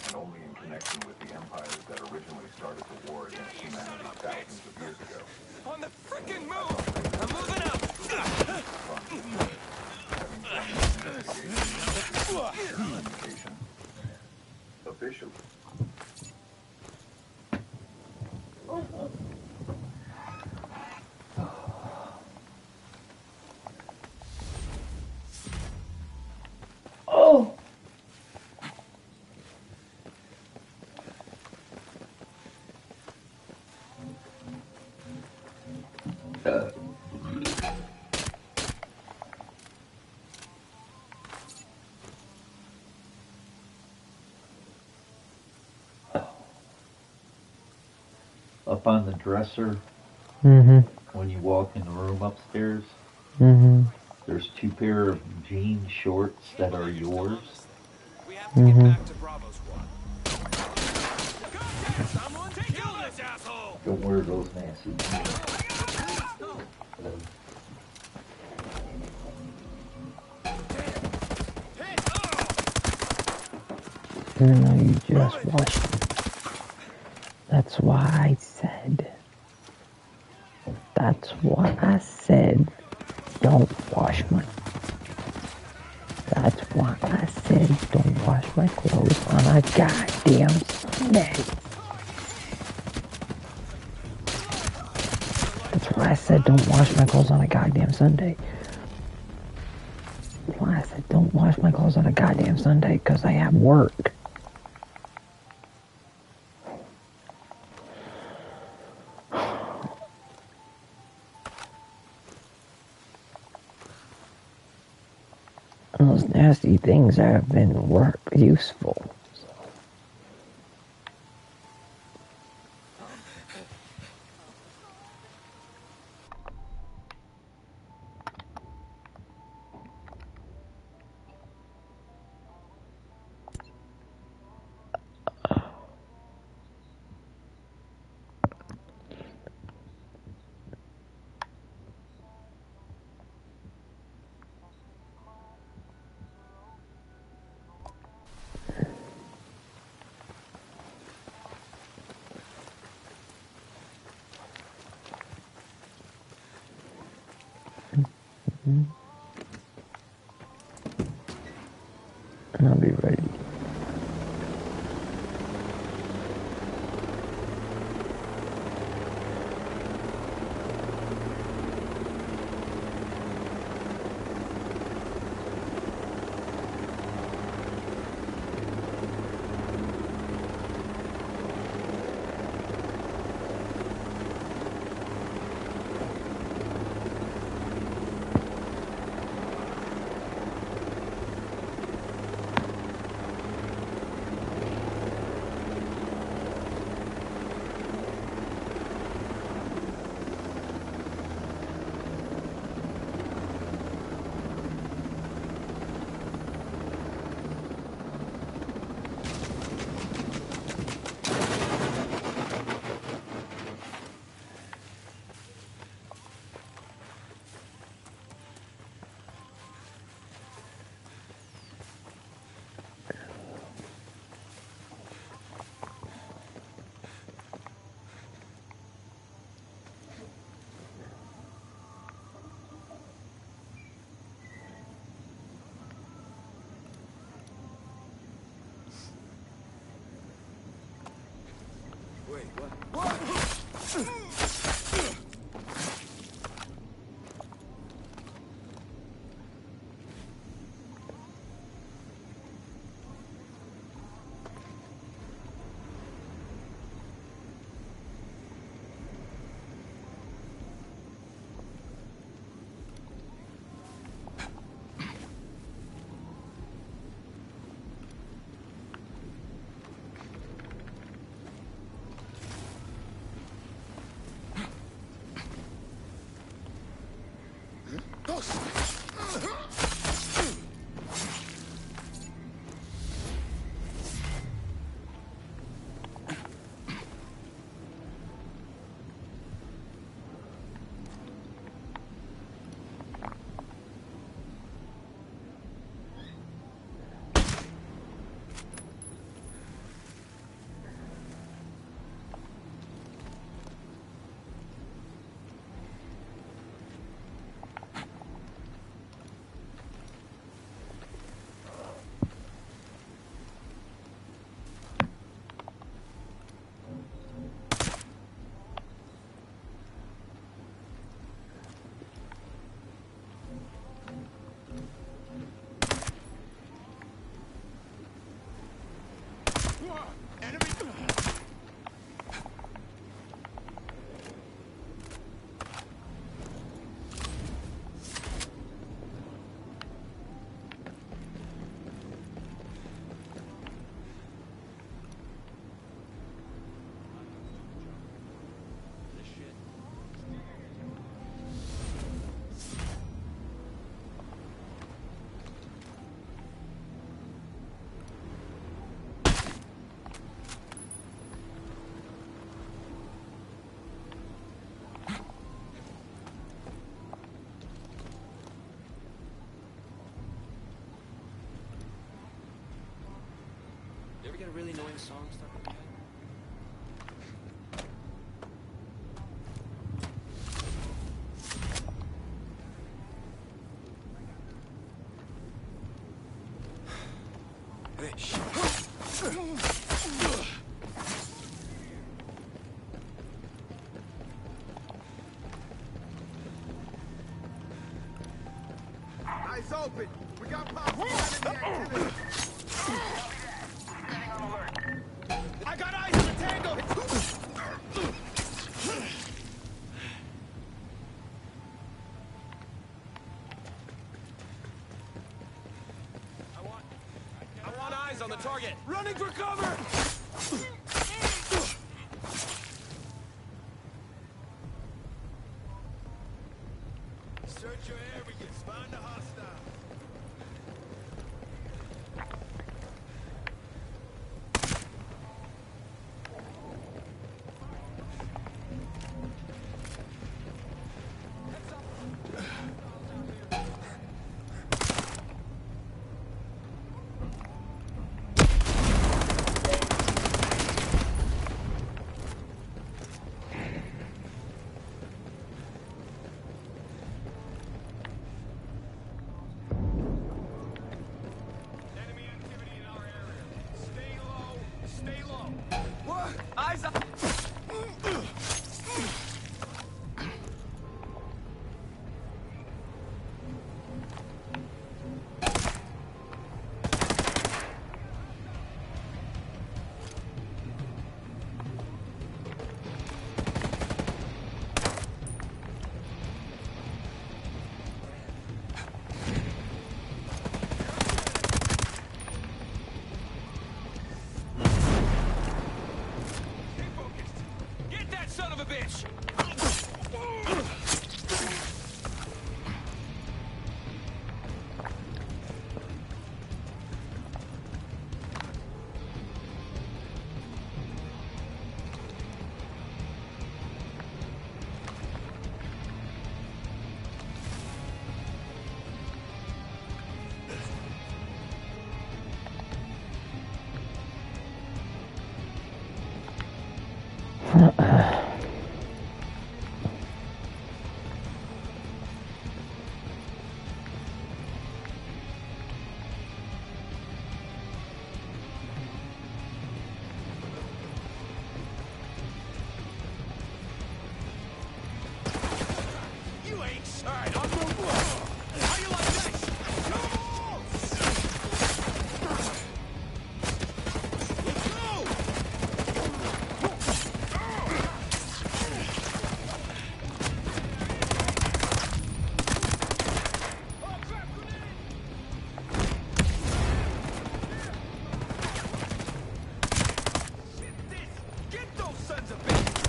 Speaker 3: and only in connection with the empires that originally started the war against humanity thousands of years ago.
Speaker 2: On the frickin' move! I'm moving out!
Speaker 3: Communication. Officially.
Speaker 1: Oh!
Speaker 6: Up on the dresser,
Speaker 1: Mm-hmm.
Speaker 6: when you walk in the room upstairs,
Speaker 1: Mm-hmm.
Speaker 6: there's 2 pair of jean shorts that are yours.
Speaker 2: We have to get back to Bravo Squad. Someone kill this asshole!
Speaker 6: Don't wear those nasty jeans.
Speaker 1: Even though you just watched it. That's why I said. That's why I said. Don't wash my. That's why I said don't wash my clothes on a goddamn Sunday. That's why I said don't wash my clothes on a goddamn Sunday. That's why I said don't wash my clothes on a goddamn Sunday, because I have work. And those nasty things have been useful. And I'll be ready.
Speaker 2: Wait, what?
Speaker 7: You ever get a really annoying song stuck in your head?
Speaker 5: Hey, shit.
Speaker 2: Eyes open. We got possible activity. I got eyes on the tango.
Speaker 5: I want eyes on the target. Running for cover! Search your areas. Find a hostile. Enemy activity in our area. Stay low. Stay low.
Speaker 2: What? Eyes up.
Speaker 5: Stay focused. Get that son of a bitch! You ain't. All right, I'll move. How you like this? Come on! Let's go! Oh, crap, grenade! Shit, this! Get those sons of bitches!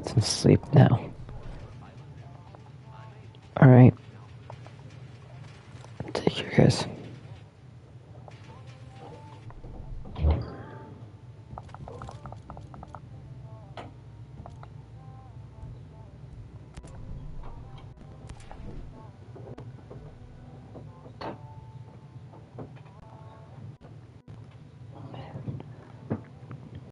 Speaker 1: get some sleep now. Alright. Take care, guys.